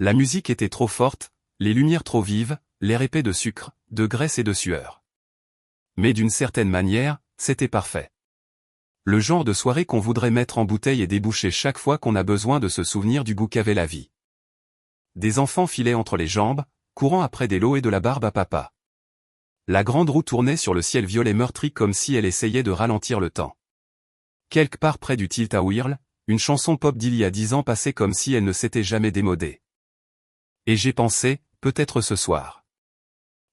La musique était trop forte, les lumières trop vives, l'air épais de sucre, de graisse et de sueur. Mais d'une certaine manière, c'était parfait. Le genre de soirée qu'on voudrait mettre en bouteille et déboucher chaque fois qu'on a besoin de se souvenir du goût qu'avait la vie. Des enfants filaient entre les jambes, courant après des lots et de la barbe à papa. La grande roue tournait sur le ciel violet meurtri comme si elle essayait de ralentir le temps. Quelque part près du Tilt à Whirl, une chanson pop d'il y a 10 ans passait comme si elle ne s'était jamais démodée. Et j'ai pensé, peut-être ce soir.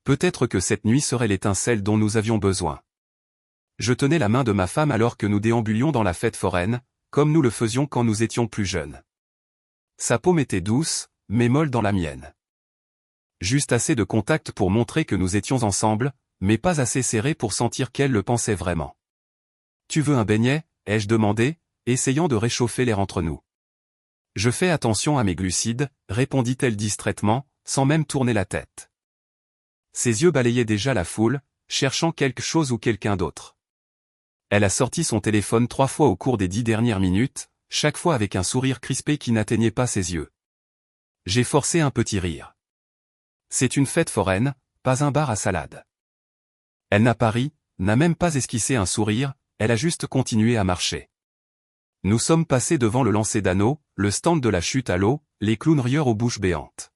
Peut-être que cette nuit serait l'étincelle dont nous avions besoin. Je tenais la main de ma femme alors que nous déambulions dans la fête foraine, comme nous le faisions quand nous étions plus jeunes. Sa paume était douce, mais molle dans la mienne. Juste assez de contact pour montrer que nous étions ensemble, mais pas assez serré pour sentir qu'elle le pensait vraiment. « Tu veux un beignet ?» ai-je demandé, essayant de réchauffer l'air entre nous. « Je fais attention à mes glucides », répondit-elle distraitement, sans même tourner la tête. Ses yeux balayaient déjà la foule, cherchant quelque chose ou quelqu'un d'autre. Elle a sorti son téléphone 3 fois au cours des 10 dernières minutes, chaque fois avec un sourire crispé qui n'atteignait pas ses yeux. J'ai forcé un petit rire. C'est une fête foraine, pas un bar à salade. Elle n'a pas ri, n'a même pas esquissé un sourire, elle a juste continué à marcher. Nous sommes passés devant le lancer d'anneaux, le stand de la chute à l'eau, les clowns rieurs aux bouches béantes.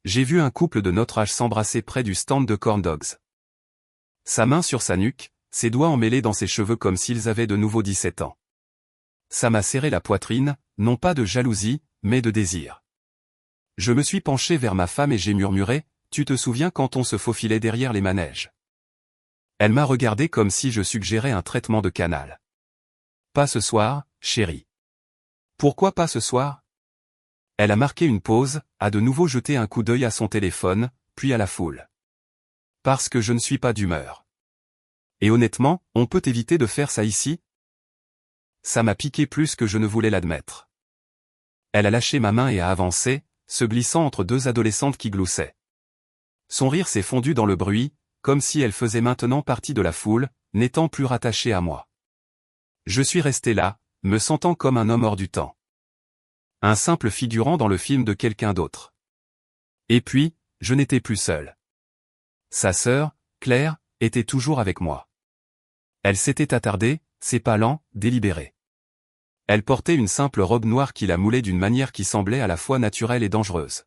J'ai vu un couple de notre âge s'embrasser près du stand de corn dogs. Sa main sur sa nuque, ses doigts emmêlés dans ses cheveux comme s'ils avaient de nouveau 17 ans. Ça m'a serré la poitrine, non pas de jalousie, mais de désir. Je me suis penché vers ma femme et j'ai murmuré, « Tu te souviens quand on se faufilait derrière les manèges ?» Elle m'a regardé comme si je suggérais un traitement de canal. « Pas ce soir, chérie. »« Pourquoi pas ce soir ?» Elle a marqué une pause, a de nouveau jeté un coup d'œil à son téléphone, puis à la foule. « Parce que je ne suis pas d'humeur. » Et honnêtement, on peut éviter de faire ça ici ? Ça m'a piqué plus que je ne voulais l'admettre. Elle a lâché ma main et a avancé, se glissant entre deux adolescentes qui gloussaient. Son rire s'est fondu dans le bruit, comme si elle faisait maintenant partie de la foule, n'étant plus rattachée à moi. Je suis resté là, me sentant comme un homme hors du temps. Un simple figurant dans le film de quelqu'un d'autre. Et puis, je n'étais plus seul. Sa sœur, Claire, était toujours avec moi. Elle s'était attardée, ses pas lents, délibérés. Elle portait une simple robe noire qui la moulait d'une manière qui semblait à la fois naturelle et dangereuse.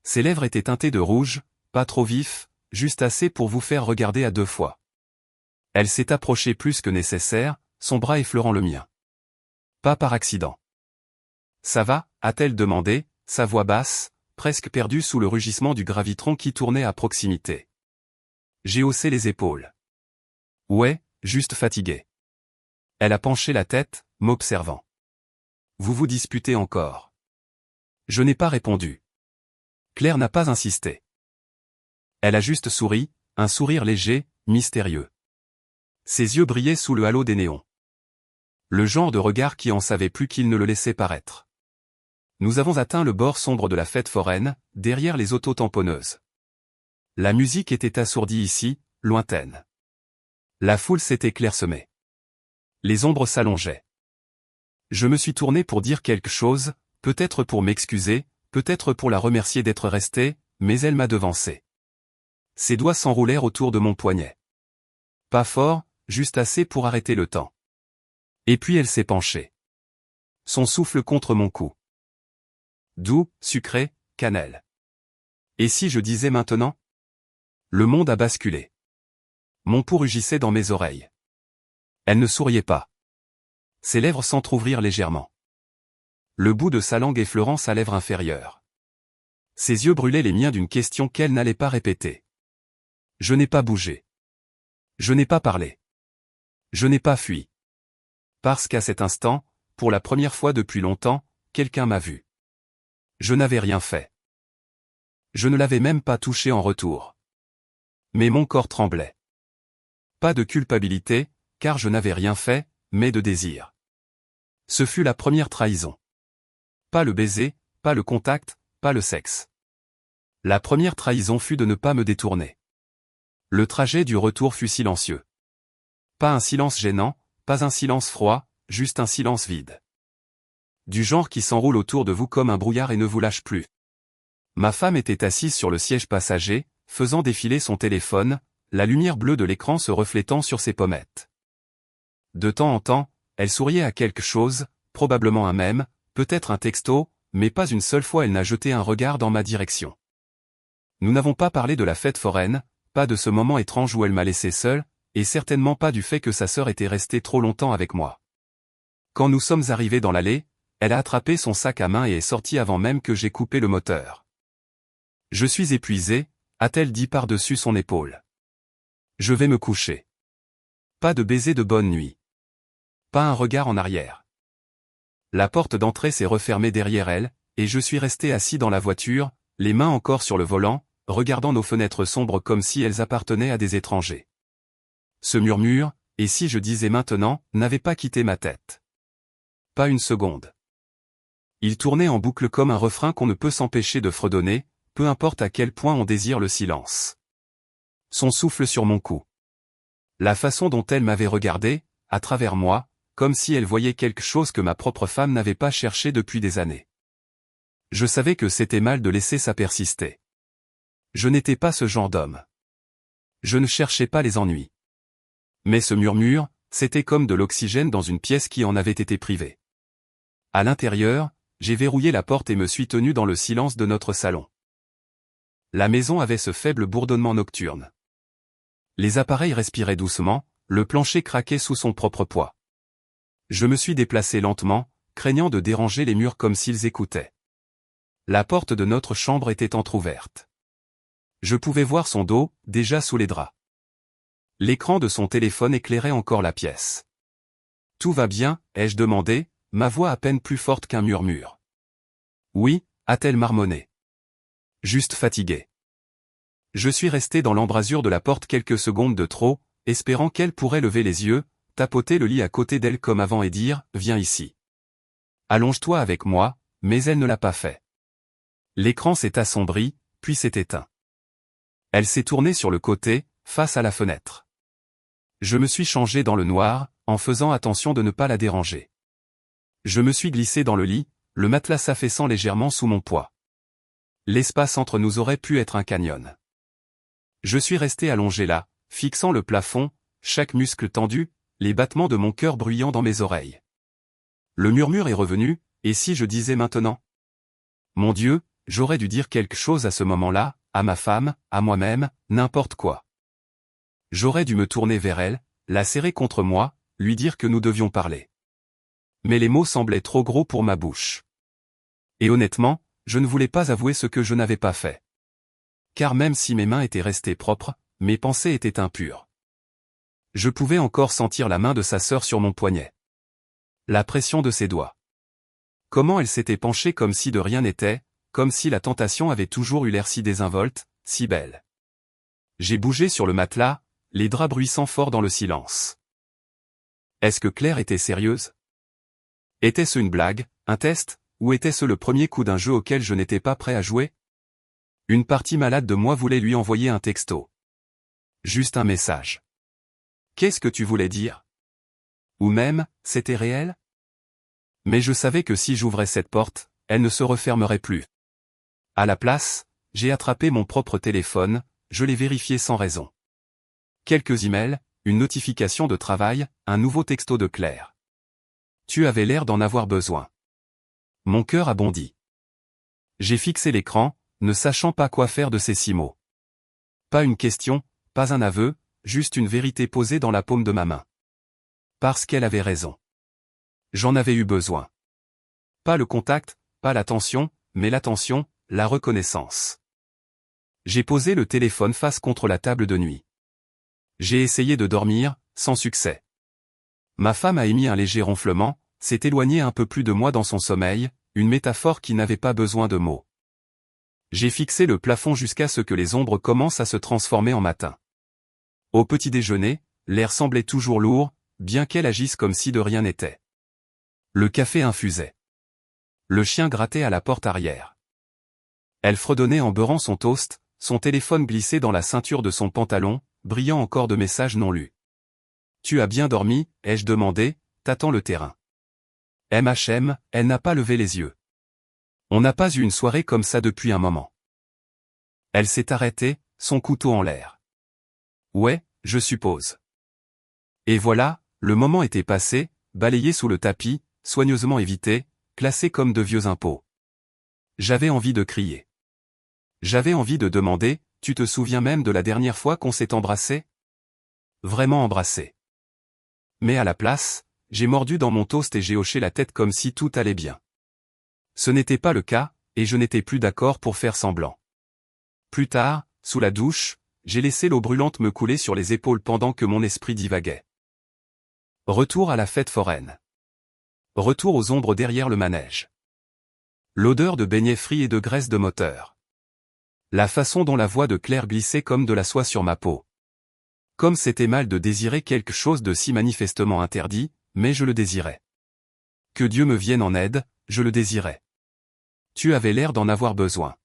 Ses lèvres étaient teintées de rouge, pas trop vif, juste assez pour vous faire regarder à 2 fois. Elle s'est approchée plus que nécessaire, son bras effleurant le mien. Pas par accident. « Ça va ?» a-t-elle demandé, sa voix basse, presque perdue sous le rugissement du gravitron qui tournait à proximité. J'ai haussé les épaules. « Ouais, juste fatigué. » Elle a penché la tête, m'observant. « Vous vous disputez encore ?» Je n'ai pas répondu. Claire n'a pas insisté. Elle a juste souri, un sourire léger, mystérieux. Ses yeux brillaient sous le halo des néons. Le genre de regard qui en savait plus qu'il ne le laissait paraître. Nous avons atteint le bord sombre de la fête foraine, derrière les auto-tamponneuses. La musique était assourdie ici, lointaine. La foule s'était clairsemée. Les ombres s'allongeaient. Je me suis tourné pour dire quelque chose, peut-être pour m'excuser, peut-être pour la remercier d'être restée, mais elle m'a devancé. Ses doigts s'enroulèrent autour de mon poignet. Pas fort, juste assez pour arrêter le temps. Et puis elle s'est penchée. Son souffle contre mon cou. Doux, sucré, cannelle. Et si je disais maintenant ? Le monde a basculé. Mon pouls rugissait dans mes oreilles. Elle ne souriait pas. Ses lèvres s'entr'ouvrirent légèrement. Le bout de sa langue effleurant sa lèvre inférieure. Ses yeux brûlaient les miens d'une question qu'elle n'allait pas répéter. Je n'ai pas bougé. Je n'ai pas parlé. Je n'ai pas fui. Parce qu'à cet instant, pour la première fois depuis longtemps, quelqu'un m'a vu. Je n'avais rien fait. Je ne l'avais même pas touché en retour. Mais mon corps tremblait. Pas de culpabilité, car je n'avais rien fait, mais de désir. Ce fut la première trahison. Pas le baiser, pas le contact, pas le sexe. La première trahison fut de ne pas me détourner. Le trajet du retour fut silencieux. Pas un silence gênant, pas un silence froid, juste un silence vide. du genre qui s'enroule autour de vous comme un brouillard et ne vous lâche plus. Ma femme était assise sur le siège passager, faisant défiler son téléphone, la lumière bleue de l'écran se reflétant sur ses pommettes. De temps en temps, elle souriait à quelque chose, probablement un mème, peut-être un texto, mais pas une seule fois elle n'a jeté un regard dans ma direction. Nous n'avons pas parlé de la fête foraine, pas de ce moment étrange où elle m'a laissé seul, et certainement pas du fait que sa sœur était restée trop longtemps avec moi. Quand nous sommes arrivés dans l'allée, elle a attrapé son sac à main et est sortie avant même que j'aie coupé le moteur. « Je suis épuisée », a-t-elle dit par-dessus son épaule. « Je vais me coucher. » Pas de baiser de bonne nuit. Pas un regard en arrière. La porte d'entrée s'est refermée derrière elle, et je suis resté assis dans la voiture, les mains encore sur le volant, regardant nos fenêtres sombres comme si elles appartenaient à des étrangers. Ce murmure, et si je disais maintenant, n'avait pas quitté ma tête. Pas une seconde. Il tournait en boucle comme un refrain qu'on ne peut s'empêcher de fredonner, peu importe à quel point on désire le silence. Son souffle sur mon cou. La façon dont elle m'avait regardé, à travers moi, comme si elle voyait quelque chose que ma propre femme n'avait pas cherché depuis des années. Je savais que c'était mal de laisser ça persister. Je n'étais pas ce genre d'homme. Je ne cherchais pas les ennuis. Mais ce murmure, c'était comme de l'oxygène dans une pièce qui en avait été privée. À l'intérieur, j'ai verrouillé la porte et me suis tenu dans le silence de notre salon. La maison avait ce faible bourdonnement nocturne. Les appareils respiraient doucement, le plancher craquait sous son propre poids. Je me suis déplacé lentement, craignant de déranger les murs comme s'ils écoutaient. La porte de notre chambre était entr'ouverte. Je pouvais voir son dos, déjà sous les draps. L'écran de son téléphone éclairait encore la pièce. « Tout va bien ?» ai-je demandé, ma voix à peine plus forte qu'un murmure. « Oui » a-t-elle marmonné. « Juste fatigué. » Je suis resté dans l'embrasure de la porte quelques secondes de trop, espérant qu'elle pourrait lever les yeux, tapoter le lit à côté d'elle comme avant et dire « Viens ici. Allonge-toi avec moi », mais elle ne l'a pas fait. L'écran s'est assombri, puis s'est éteint. Elle s'est tournée sur le côté, face à la fenêtre. Je me suis changé dans le noir, en faisant attention de ne pas la déranger. Je me suis glissé dans le lit, le matelas s'affaissant légèrement sous mon poids. L'espace entre nous aurait pu être un canyon. Je suis resté allongé là, fixant le plafond, chaque muscle tendu, les battements de mon cœur bruyant dans mes oreilles. Le murmure est revenu, et si je disais maintenant ? Mon Dieu, j'aurais dû dire quelque chose à ce moment-là, à ma femme, à moi-même, n'importe quoi. J'aurais dû me tourner vers elle, la serrer contre moi, lui dire que nous devions parler. Mais les mots semblaient trop gros pour ma bouche. Et honnêtement, je ne voulais pas avouer ce que je n'avais pas fait. Car même si mes mains étaient restées propres, mes pensées étaient impures. Je pouvais encore sentir la main de sa sœur sur mon poignet. La pression de ses doigts. Comment elle s'était penchée comme si de rien n'était, comme si la tentation avait toujours eu l'air si désinvolte, si belle. J'ai bougé sur le matelas, les draps bruissant fort dans le silence. Est-ce que Claire était sérieuse? Était-ce une blague, un test, ou était-ce le premier coup d'un jeu auquel je n'étais pas prêt à jouer? Une partie malade de moi voulait lui envoyer un texto. Juste un message. Qu'est-ce que tu voulais dire? Ou même, c'était réel? Mais je savais que si j'ouvrais cette porte, elle ne se refermerait plus. À la place, j'ai attrapé mon propre téléphone, je l'ai vérifié sans raison. Quelques emails, une notification de travail, un nouveau texto de Claire. Tu avais l'air d'en avoir besoin. Mon cœur a bondi. J'ai fixé l'écran, ne sachant pas quoi faire de ces 6 mots. Pas une question, pas un aveu, juste une vérité posée dans la paume de ma main. Parce qu'elle avait raison. J'en avais eu besoin. Pas le contact, pas l'attention, mais l'attention, la reconnaissance. J'ai posé le téléphone face contre la table de nuit. J'ai essayé de dormir, sans succès. Ma femme a émis un léger ronflement, s'est éloignée un peu plus de moi dans son sommeil, une métaphore qui n'avait pas besoin de mots. J'ai fixé le plafond jusqu'à ce que les ombres commencent à se transformer en matin. Au petit déjeuner, l'air semblait toujours lourd, bien qu'elle agisse comme si de rien n'était. Le café infusait. Le chien grattait à la porte arrière. Elle fredonnait en beurrant son toast, son téléphone glissé dans la ceinture de son pantalon, brillant encore de messages non lus. « Tu as bien dormi ?» ai-je demandé, tâtant le terrain. Elle n'a pas levé les yeux. On n'a pas eu une soirée comme ça depuis un moment. Elle s'est arrêtée, son couteau en l'air. Ouais, je suppose. Et voilà, le moment était passé, balayé sous le tapis, soigneusement évité, classé comme de vieux impôts. J'avais envie de crier. J'avais envie de demander, tu te souviens même de la dernière fois qu'on s'est embrassé? Vraiment embrassé. Mais à la place, j'ai mordu dans mon toast et j'ai hoché la tête comme si tout allait bien. Ce n'était pas le cas, et je n'étais plus d'accord pour faire semblant. Plus tard, sous la douche, j'ai laissé l'eau brûlante me couler sur les épaules pendant que mon esprit divaguait. Retour à la fête foraine. Retour aux ombres derrière le manège. L'odeur de beignets frits et de graisse de moteur. La façon dont la voix de Claire glissait comme de la soie sur ma peau. Comme c'était mal de désirer quelque chose de si manifestement interdit, mais je le désirais. Que Dieu me vienne en aide, je le désirais. Tu avais l'air d'en avoir besoin.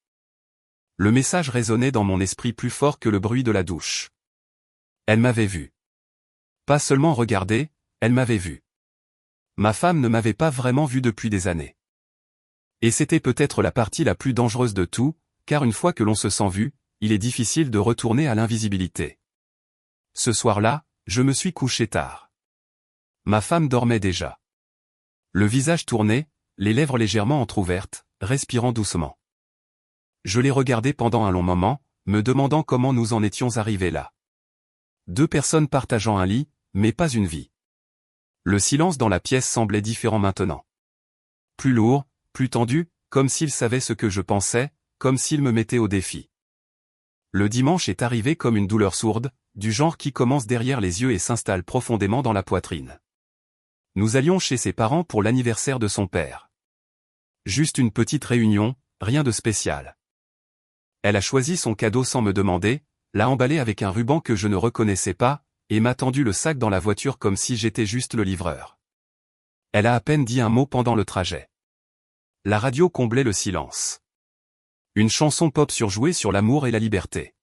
Le message résonnait dans mon esprit plus fort que le bruit de la douche. Elle m'avait vu. Pas seulement regardé, elle m'avait vu. Ma femme ne m'avait pas vraiment vu depuis des années. Et c'était peut-être la partie la plus dangereuse de tout, car une fois que l'on se sent vu, il est difficile de retourner à l'invisibilité. Ce soir-là, je me suis couché tard. Ma femme dormait déjà. Le visage tourné, les lèvres légèrement entr'ouvertes, respirant doucement. Je l'ai regardée pendant un long moment, me demandant comment nous en étions arrivés là. Deux personnes partageant un lit, mais pas une vie. Le silence dans la pièce semblait différent maintenant. Plus lourd, plus tendu, comme s'il savait ce que je pensais, comme s'il me mettait au défi. Le dimanche est arrivé comme une douleur sourde, du genre qui commence derrière les yeux et s'installe profondément dans la poitrine. Nous allions chez ses parents pour l'anniversaire de son père. Juste une petite réunion, rien de spécial. Elle a choisi son cadeau sans me demander, l'a emballé avec un ruban que je ne reconnaissais pas, et m'a tendu le sac dans la voiture comme si j'étais juste le livreur. Elle a à peine dit un mot pendant le trajet. La radio comblait le silence. Une chanson pop surjouée sur l'amour et la liberté.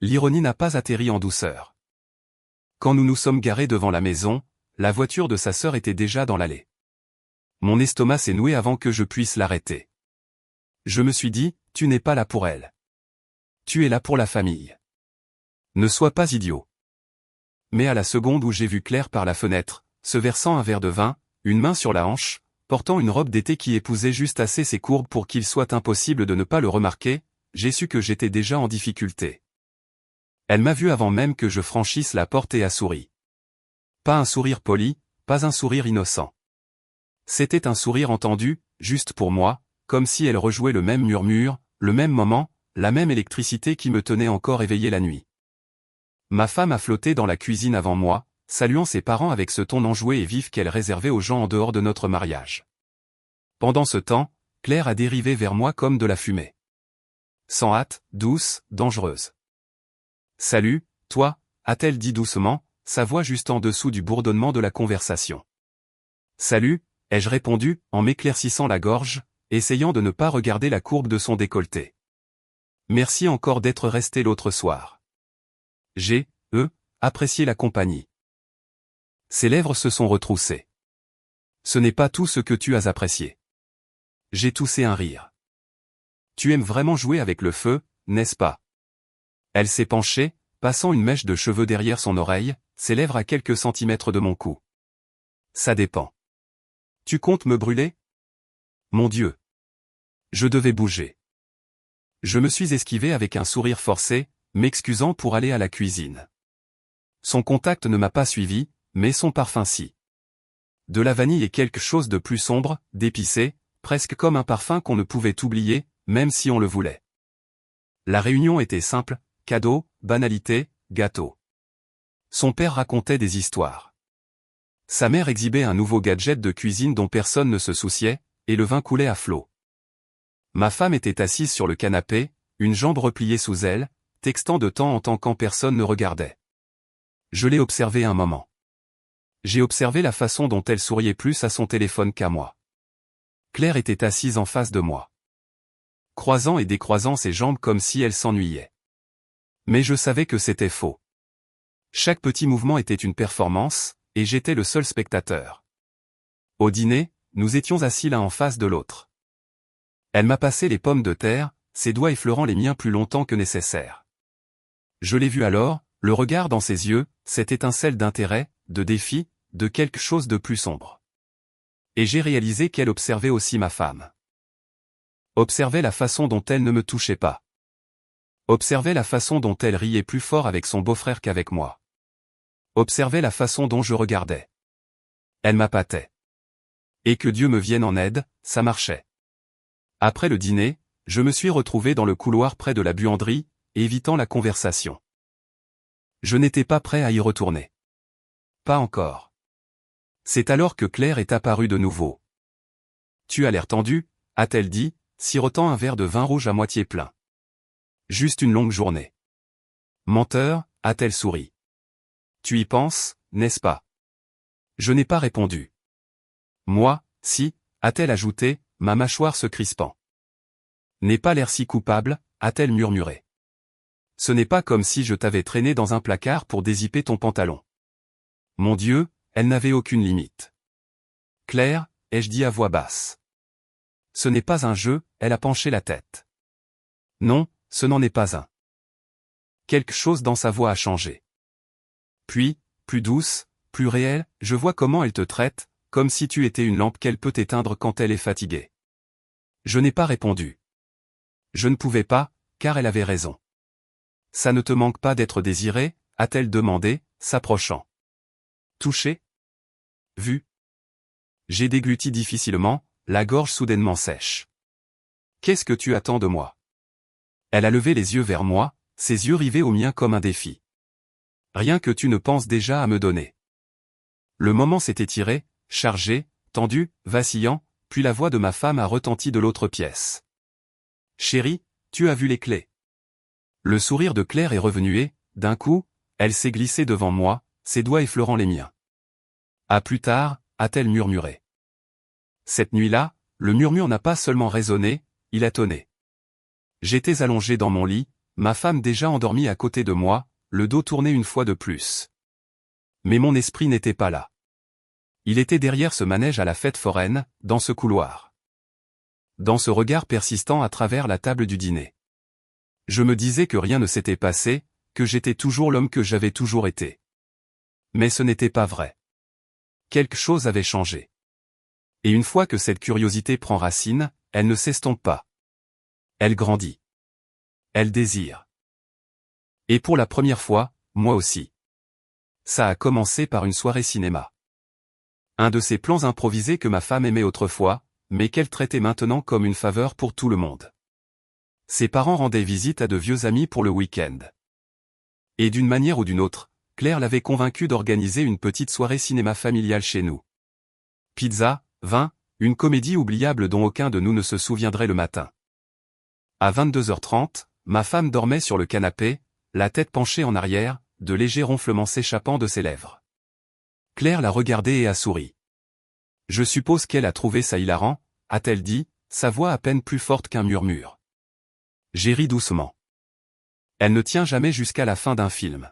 L'ironie n'a pas atterri en douceur. Quand nous nous sommes garés devant la maison, la voiture de sa sœur était déjà dans l'allée. Mon estomac s'est noué avant que je puisse l'arrêter. Je me suis dit, tu n'es pas là pour elle. Tu es là pour la famille. Ne sois pas idiot. Mais à la seconde où j'ai vu Claire par la fenêtre, se versant un verre de vin, une main sur la hanche, portant une robe d'été qui épousait juste assez ses courbes pour qu'il soit impossible de ne pas le remarquer, j'ai su que j'étais déjà en difficulté. Elle m'a vu avant même que je franchisse la porte et a souri. Pas un sourire poli, pas un sourire innocent. C'était un sourire entendu, juste pour moi, comme si elle rejouait le même murmure, le même moment, la même électricité qui me tenait encore éveillé la nuit. Ma femme a flotté dans la cuisine avant moi, saluant ses parents avec ce ton enjoué et vif qu'elle réservait aux gens en dehors de notre mariage. Pendant ce temps, Claire a dérivé vers moi comme de la fumée. Sans hâte, douce, dangereuse. « Salut, toi » a-t-elle dit doucement, sa voix juste en dessous du bourdonnement de la conversation. « Salut » ai-je répondu, en m'éclaircissant la gorge, essayant de ne pas regarder la courbe de son décolleté. « Merci encore d'être resté l'autre soir. J'ai, apprécié la compagnie. » Ses lèvres se sont retroussées. « Ce n'est pas tout ce que tu as apprécié. » J'ai toussé un rire. « Tu aimes vraiment jouer avec le feu, n'est-ce pas ?» Elle s'est penchée, passant une mèche de cheveux derrière son oreille, ses lèvres à quelques centimètres de mon cou. « Ça dépend. Tu comptes me brûler ? Mon Dieu. » Je devais bouger. Je me suis esquivé avec un sourire forcé, m'excusant pour aller à la cuisine. Son contact ne m'a pas suivi, mais son parfum si. De la vanille et quelque chose de plus sombre, d'épicé, presque comme un parfum qu'on ne pouvait oublier, même si on le voulait. La réunion était simple, cadeau, banalité, gâteau. Son père racontait des histoires. Sa mère exhibait un nouveau gadget de cuisine dont personne ne se souciait, et le vin coulait à flot. Ma femme était assise sur le canapé, une jambe repliée sous elle, textant de temps en temps quand personne ne regardait. Je l'ai observée un moment. J'ai observé la façon dont elle souriait plus à son téléphone qu'à moi. Claire était assise en face de moi, croisant et décroisant ses jambes comme si elle s'ennuyait. Mais je savais que c'était faux. Chaque petit mouvement était une performance, et j'étais le seul spectateur. Au dîner, nous étions assis l'un en face de l'autre. Elle m'a passé les pommes de terre, ses doigts effleurant les miens plus longtemps que nécessaire. Je l'ai vu alors, le regard dans ses yeux, cette étincelle d'intérêt, de défi, de quelque chose de plus sombre. Et j'ai réalisé qu'elle observait aussi ma femme. Observait la façon dont elle ne me touchait pas. Observait la façon dont elle riait plus fort avec son beau-frère qu'avec moi. Observait la façon dont je regardais. Elle m'appâtait. Et que Dieu me vienne en aide, ça marchait. Après le dîner, je me suis retrouvé dans le couloir près de la buanderie, évitant la conversation. Je n'étais pas prêt à y retourner. Pas encore. C'est alors que Claire est apparue de nouveau. Tu as l'air tendu, a-t-elle dit, sirotant un verre de vin rouge à moitié plein. Juste une longue journée. Menteur, a-t-elle souri. Tu y penses, n'est-ce pas? Je n'ai pas répondu. Moi, si, a-t-elle ajouté, ma mâchoire se crispant. N'aie pas l'air si coupable, a-t-elle murmuré. Ce n'est pas comme si je t'avais traîné dans un placard pour dézipper ton pantalon. Mon Dieu, elle n'avait aucune limite. Claire, ai-je dit à voix basse. Ce n'est pas un jeu, elle a penché la tête. Non, ce n'en est pas un. Quelque chose dans sa voix a changé. Puis, plus douce, plus réelle, je vois comment elle te traite, comme si tu étais une lampe qu'elle peut éteindre quand elle est fatiguée. Je n'ai pas répondu. Je ne pouvais pas, car elle avait raison. Ça ne te manque pas d'être désiré, a-t-elle demandé, s'approchant. Touché? Vu? J'ai dégluti difficilement, la gorge soudainement sèche. Qu'est-ce que tu attends de moi? Elle a levé les yeux vers moi, ses yeux rivés aux miens comme un défi. Rien que tu ne penses déjà à me donner. Le moment s'est étiré, chargé, tendu, vacillant, puis la voix de ma femme a retenti de l'autre pièce. Chérie, tu as vu les clés. Le sourire de Claire est revenu et, d'un coup, elle s'est glissée devant moi, ses doigts effleurant les miens. À plus tard, a-t-elle murmuré. Cette nuit-là, le murmure n'a pas seulement résonné, il a tonné. J'étais allongé dans mon lit, ma femme déjà endormie à côté de moi, le dos tourné une fois de plus. Mais mon esprit n'était pas là. Il était derrière ce manège à la fête foraine, dans ce couloir. Dans ce regard persistant à travers la table du dîner. Je me disais que rien ne s'était passé, que j'étais toujours l'homme que j'avais toujours été. Mais ce n'était pas vrai. Quelque chose avait changé. Et une fois que cette curiosité prend racine, elle ne s'estompe pas. Elle grandit. Elle désire. Et pour la première fois, moi aussi. Ça a commencé par une soirée cinéma. Un de ces plans improvisés que ma femme aimait autrefois, mais qu'elle traitait maintenant comme une faveur pour tout le monde. Ses parents rendaient visite à de vieux amis pour le week-end. Et d'une manière ou d'une autre, Claire l'avait convaincue d'organiser une petite soirée cinéma familiale chez nous. Pizza, vin, une comédie oubliable dont aucun de nous ne se souviendrait le matin. À 22h30, ma femme dormait sur le canapé, la tête penchée en arrière, de légers ronflements s'échappant de ses lèvres. Claire l'a regardée et a souri. Je suppose qu'elle a trouvé ça hilarant, a-t-elle dit, sa voix à peine plus forte qu'un murmure. J'ai ri doucement. Elle ne tient jamais jusqu'à la fin d'un film.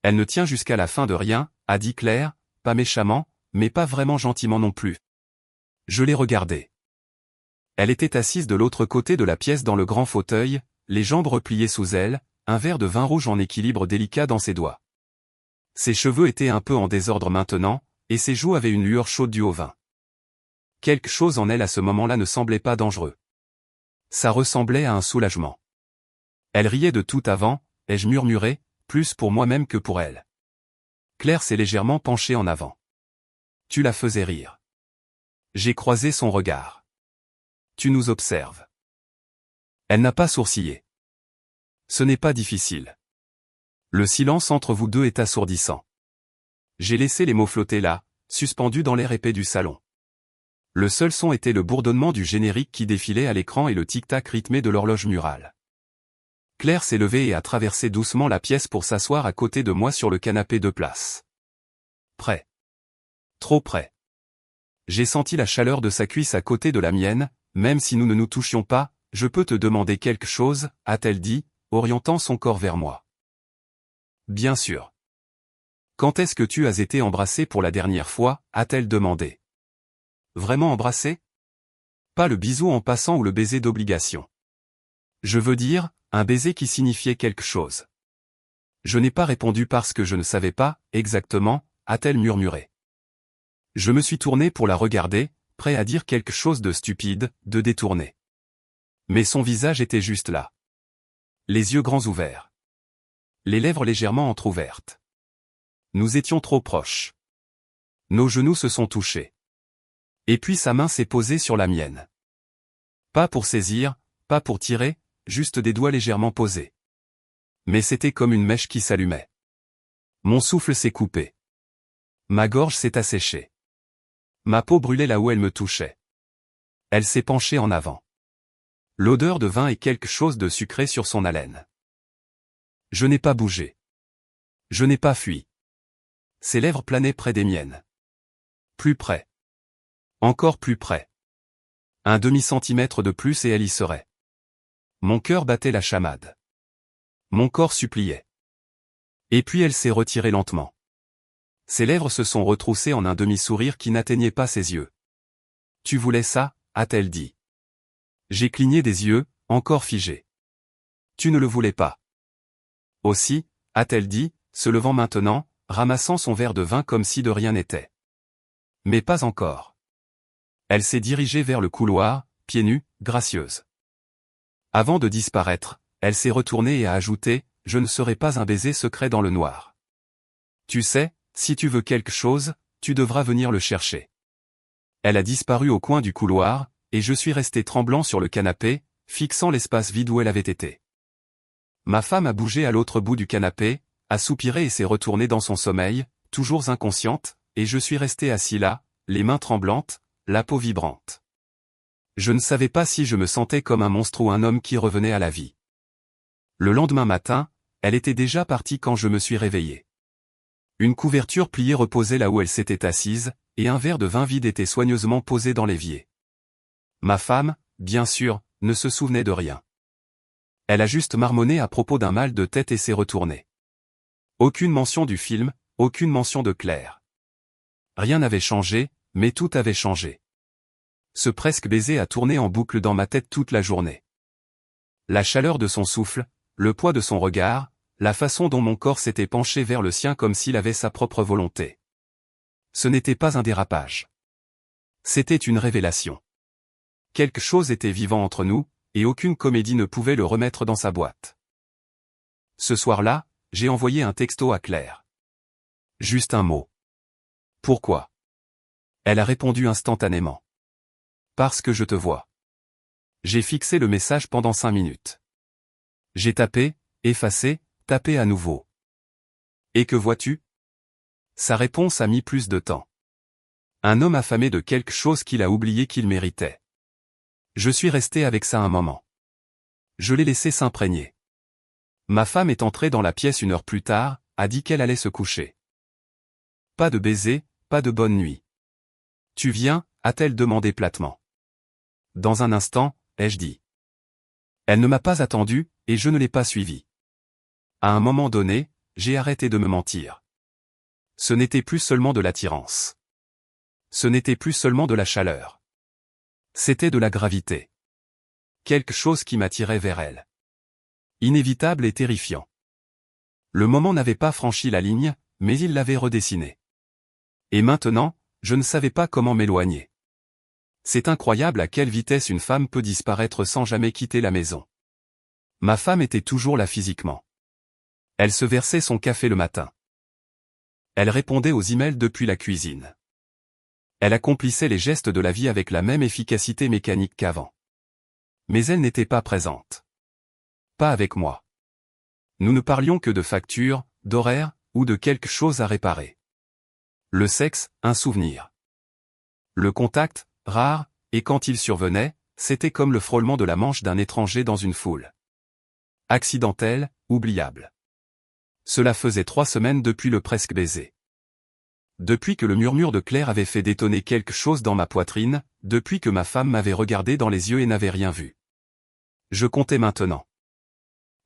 Elle ne tient jusqu'à la fin de rien, a dit Claire, pas méchamment, mais pas vraiment gentiment non plus. Je l'ai regardée. Elle était assise de l'autre côté de la pièce dans le grand fauteuil, les jambes repliées sous elle, un verre de vin rouge en équilibre délicat dans ses doigts. Ses cheveux étaient un peu en désordre maintenant, et ses joues avaient une lueur chaude due au vin. Quelque chose en elle à ce moment-là ne semblait pas dangereux. Ça ressemblait à un soulagement. Elle riait de tout avant, ai-je murmuré, plus pour moi-même que pour elle. Claire s'est légèrement penchée en avant. Tu la faisais rire. J'ai croisé son regard. Tu nous observes. Elle n'a pas sourcillé. Ce n'est pas difficile. Le silence entre vous deux est assourdissant. J'ai laissé les mots flotter là, suspendus dans l'air épais du salon. Le seul son était le bourdonnement du générique qui défilait à l'écran et le tic-tac rythmé de l'horloge murale. Claire s'est levée et a traversé doucement la pièce pour s'asseoir à côté de moi sur le canapé de place. Près. Trop près. J'ai senti la chaleur de sa cuisse à côté de la mienne, même si nous ne nous touchions pas, je peux te demander quelque chose, a-t-elle dit, orientant son corps vers moi. Bien sûr. Quand est-ce que tu as été embrassé pour la dernière fois, a-t-elle demandé. vraiment embrasser? Pas le bisou en passant ou le baiser d'obligation. Je veux dire, un baiser qui signifiait quelque chose. Je n'ai pas répondu parce que je ne savais pas, exactement, a-t-elle murmuré. Je me suis tourné pour la regarder, prêt à dire quelque chose de stupide, de détourné. Mais son visage était juste là. Les yeux grands ouverts. Les lèvres légèrement entr'ouvertes. Nous étions trop proches. Nos genoux se sont touchés. Et puis sa main s'est posée sur la mienne. Pas pour saisir, pas pour tirer, juste des doigts légèrement posés. Mais c'était comme une mèche qui s'allumait. Mon souffle s'est coupé. Ma gorge s'est asséchée. Ma peau brûlait là où elle me touchait. Elle s'est penchée en avant. L'odeur de vin et quelque chose de sucré sur son haleine. Je n'ai pas bougé. Je n'ai pas fui. Ses lèvres planaient près des miennes. Plus près. Encore plus près. Un demi-centimètre de plus et elle y serait. Mon cœur battait la chamade. Mon corps suppliait. Et puis elle s'est retirée lentement. Ses lèvres se sont retroussées en un demi-sourire qui n'atteignait pas ses yeux. « Tu voulais ça ?» a-t-elle dit. J'ai cligné des yeux, encore figés. « Tu ne le voulais pas. » Aussi, a-t-elle dit, se levant maintenant, ramassant son verre de vin comme si de rien n'était. Mais pas encore. Elle s'est dirigée vers le couloir, pieds nus, gracieuse. Avant de disparaître, elle s'est retournée et a ajouté, « Je ne serai pas un baiser secret dans le noir. Tu sais, si tu veux quelque chose, tu devras venir le chercher. » Elle a disparu au coin du couloir, et je suis resté tremblant sur le canapé, fixant l'espace vide où elle avait été. Ma femme a bougé à l'autre bout du canapé, a soupiré et s'est retournée dans son sommeil, toujours inconsciente, et je suis resté assis là, les mains tremblantes, la peau vibrante. Je ne savais pas si je me sentais comme un monstre ou un homme qui revenait à la vie. Le lendemain matin, elle était déjà partie quand je me suis réveillé. Une couverture pliée reposait là où elle s'était assise, et un verre de vin vide était soigneusement posé dans l'évier. Ma femme, bien sûr, ne se souvenait de rien. Elle a juste marmonné à propos d'un mal de tête et s'est retournée. Aucune mention du film, aucune mention de Claire. Rien n'avait changé, mais tout avait changé. Ce presque baiser a tourné en boucle dans ma tête toute la journée. La chaleur de son souffle, le poids de son regard, la façon dont mon corps s'était penché vers le sien comme s'il avait sa propre volonté. Ce n'était pas un dérapage. C'était une révélation. Quelque chose était vivant entre nous, et aucune comédie ne pouvait le remettre dans sa boîte. Ce soir-là, j'ai envoyé un texto à Claire. Juste un mot. Pourquoi? Elle a répondu instantanément. Parce que je te vois. J'ai fixé le message pendant 5 minutes. J'ai tapé, effacé, tapé à nouveau. Et que vois-tu? Sa réponse a mis plus de temps. Un homme affamé de quelque chose qu'il a oublié qu'il méritait. Je suis resté avec ça un moment. Je l'ai laissé s'imprégner. Ma femme est entrée dans la pièce 1 heure plus tard, a dit qu'elle allait se coucher. Pas de baiser, pas de bonne nuit. Tu viens, a-t-elle demandé platement. Dans un instant, ai-je dit. Elle ne m'a pas attendu, et je ne l'ai pas suivie. À un moment donné, j'ai arrêté de me mentir. Ce n'était plus seulement de l'attirance. Ce n'était plus seulement de la chaleur. C'était de la gravité. Quelque chose qui m'attirait vers elle. Inévitable et terrifiant. Le moment n'avait pas franchi la ligne, mais il l'avait redessinée. Et maintenant, je ne savais pas comment m'éloigner. C'est incroyable à quelle vitesse une femme peut disparaître sans jamais quitter la maison. Ma femme était toujours là physiquement. Elle se versait son café le matin. Elle répondait aux emails depuis la cuisine. Elle accomplissait les gestes de la vie avec la même efficacité mécanique qu'avant. Mais elle n'était pas présente. Pas avec moi. Nous ne parlions que de factures, d'horaires, ou de quelque chose à réparer. Le sexe, un souvenir. Le contact, rare, et quand il survenait, c'était comme le frôlement de la manche d'un étranger dans une foule. Accidentel, oubliable. Cela faisait 3 semaines depuis le presque baiser. Depuis que le murmure de Claire avait fait détonner quelque chose dans ma poitrine, depuis que ma femme m'avait regardé dans les yeux et n'avait rien vu. Je comptais maintenant.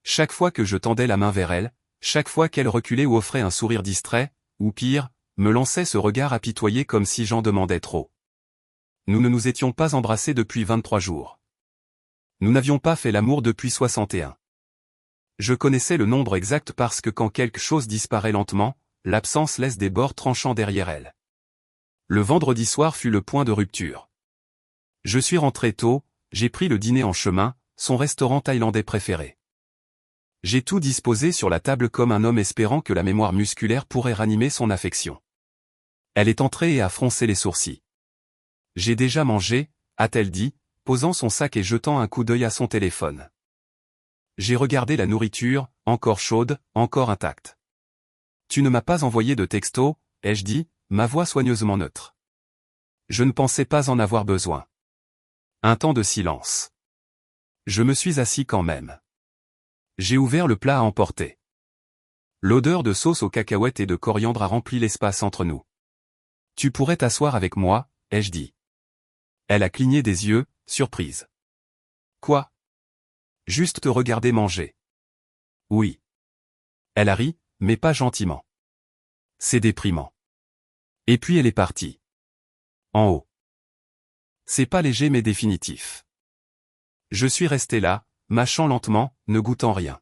Chaque fois que je tendais la main vers elle, chaque fois qu'elle reculait ou offrait un sourire distrait, ou pire, me lançait ce regard apitoyé comme si j'en demandais trop. Nous ne nous étions pas embrassés depuis 23 jours. Nous n'avions pas fait l'amour depuis 61. Je connaissais le nombre exact parce que quand quelque chose disparaît lentement, l'absence laisse des bords tranchants derrière elle. Le vendredi soir fut le point de rupture. Je suis rentré tôt, j'ai pris le dîner en chemin, son restaurant thaïlandais préféré. J'ai tout disposé sur la table comme un homme espérant que la mémoire musculaire pourrait ranimer son affection. Elle est entrée et a froncé les sourcils. J'ai déjà mangé, a-t-elle dit, posant son sac et jetant un coup d'œil à son téléphone. J'ai regardé la nourriture, encore chaude, encore intacte. Tu ne m'as pas envoyé de texto, ai-je dit, ma voix soigneusement neutre. Je ne pensais pas en avoir besoin. Un temps de silence. Je me suis assis quand même. J'ai ouvert le plat à emporter. L'odeur de sauce aux cacahuètes et de coriandre a rempli l'espace entre nous. Tu pourrais t'asseoir avec moi, ai-je dit. Elle a cligné des yeux, surprise. Quoi? Juste te regarder manger. Oui. Elle a ri, mais pas gentiment. C'est déprimant. Et puis elle est partie. En haut. C'est pas léger mais définitif. Je suis resté là, mâchant lentement, ne goûtant rien.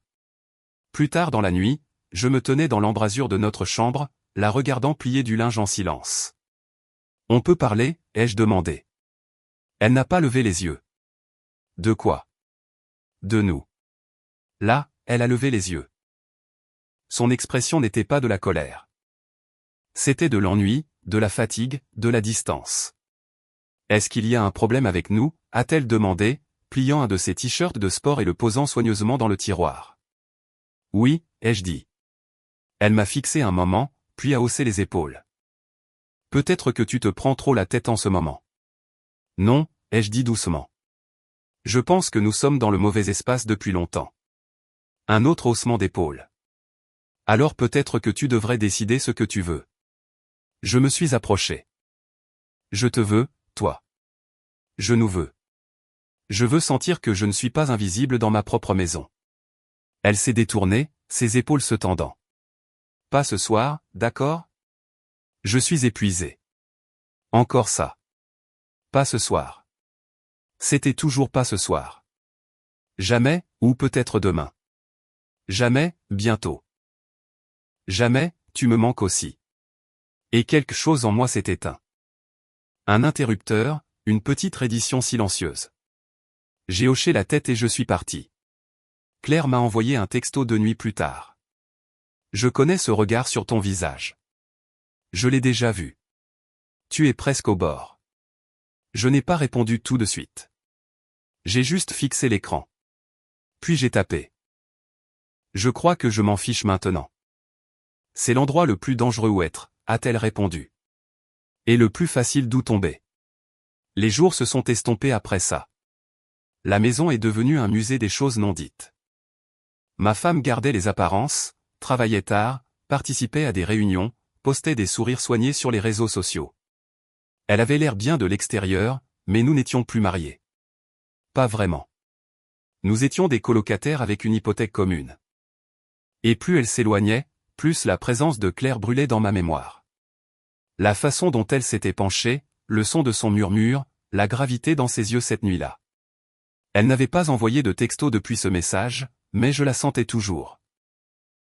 Plus tard dans la nuit, je me tenais dans l'embrasure de notre chambre, la regardant plier du linge en silence. On peut parler, ai-je demandé. Elle n'a pas levé les yeux. De quoi? De nous. Là, elle a levé les yeux. Son expression n'était pas de la colère. C'était de l'ennui, de la fatigue, de la distance. Est-ce qu'il y a un problème avec nous, a-t-elle demandé, pliant un de ses t-shirts de sport et le posant soigneusement dans le tiroir. Oui, ai-je dit. Elle m'a fixé un moment, puis a haussé les épaules. Peut-être que tu te prends trop la tête en ce moment. Non, ai-je dit doucement. Je pense que nous sommes dans le mauvais espace depuis longtemps. Un autre haussement d'épaule. Alors peut-être que tu devrais décider ce que tu veux. Je me suis approché. Je te veux, toi. Je nous veux. Je veux sentir que je ne suis pas invisible dans ma propre maison. Elle s'est détournée, ses épaules se tendant. Pas ce soir, d'accord? Je suis épuisé. Encore ça. Pas ce soir. C'était toujours pas ce soir. Jamais, ou peut-être demain. Jamais, bientôt. Jamais, tu me manques aussi. Et quelque chose en moi s'est éteint. Un interrupteur, une petite reddition silencieuse. J'ai hoché la tête et je suis parti. Claire m'a envoyé un texto 2 nuits plus tard. Je connais ce regard sur ton visage. Je l'ai déjà vu. Tu es presque au bord. Je n'ai pas répondu tout de suite. J'ai juste fixé l'écran. Puis j'ai tapé. Je crois que je m'en fiche maintenant. C'est l'endroit le plus dangereux où être, a-t-elle répondu. Et le plus facile d'où tomber. Les jours se sont estompés après ça. La maison est devenue un musée des choses non dites. Ma femme gardait les apparences, travaillait tard, participait à des réunions, postait des sourires soignés sur les réseaux sociaux. Elle avait l'air bien de l'extérieur, mais nous n'étions plus mariés. Pas vraiment. Nous étions des colocataires avec une hypothèque commune. Et plus elle s'éloignait, plus la présence de Claire brûlait dans ma mémoire. La façon dont elle s'était penchée, le son de son murmure, la gravité dans ses yeux cette nuit-là. Elle n'avait pas envoyé de texto depuis ce message, mais je la sentais toujours.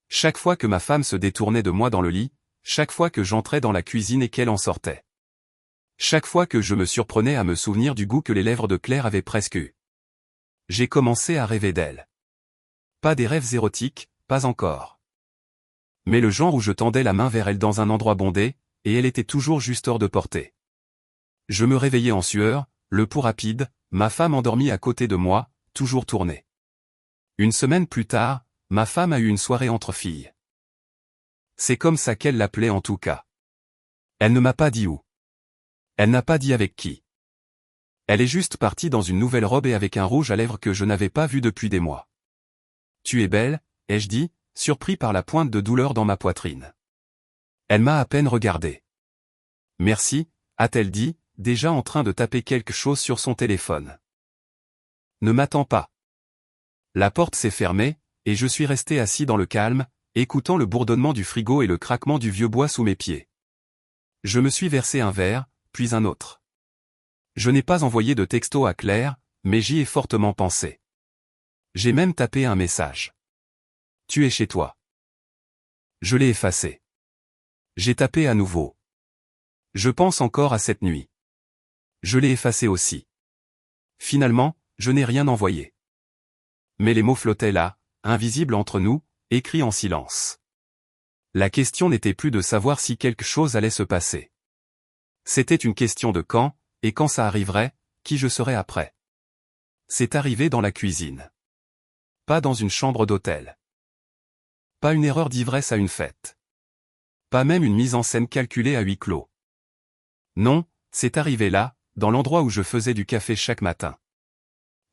Chaque fois que ma femme se détournait de moi dans le lit, chaque fois que j'entrais dans la cuisine et qu'elle en sortait. Chaque fois que je me surprenais à me souvenir du goût que les lèvres de Claire avaient presque eu. J'ai commencé à rêver d'elle. Pas des rêves érotiques, pas encore. Mais le genre où je tendais la main vers elle dans un endroit bondé, et elle était toujours juste hors de portée. Je me réveillais en sueur, le pouls rapide, ma femme endormie à côté de moi, toujours tournée. Une semaine plus tard, ma femme a eu une soirée entre filles. C'est comme ça qu'elle l'appelait en tout cas. Elle ne m'a pas dit où. Elle n'a pas dit avec qui. Elle est juste partie dans une nouvelle robe et avec un rouge à lèvres que je n'avais pas vu depuis des mois. Tu es belle, ai-je dit, surpris par la pointe de douleur dans ma poitrine. Elle m'a à peine regardé. Merci, a-t-elle dit, déjà en train de taper quelque chose sur son téléphone. Ne m'attends pas. La porte s'est fermée, et je suis resté assis dans le calme, écoutant le bourdonnement du frigo et le craquement du vieux bois sous mes pieds. Je me suis versé un verre, puis un autre. Je n'ai pas envoyé de texto à Claire, mais j'y ai fortement pensé. J'ai même tapé un message. Tu es chez toi. Je l'ai effacé. J'ai tapé à nouveau. Je pense encore à cette nuit. Je l'ai effacé aussi. Finalement, je n'ai rien envoyé. Mais les mots flottaient là, invisibles entre nous, écrits en silence. La question n'était plus de savoir si quelque chose allait se passer. C'était une question de quand, et quand ça arriverait, qui je serais après. C'est arrivé dans la cuisine. Pas dans une chambre d'hôtel. Pas une erreur d'ivresse à une fête. Pas même une mise en scène calculée à huis clos. Non, c'est arrivé là, dans l'endroit où je faisais du café chaque matin.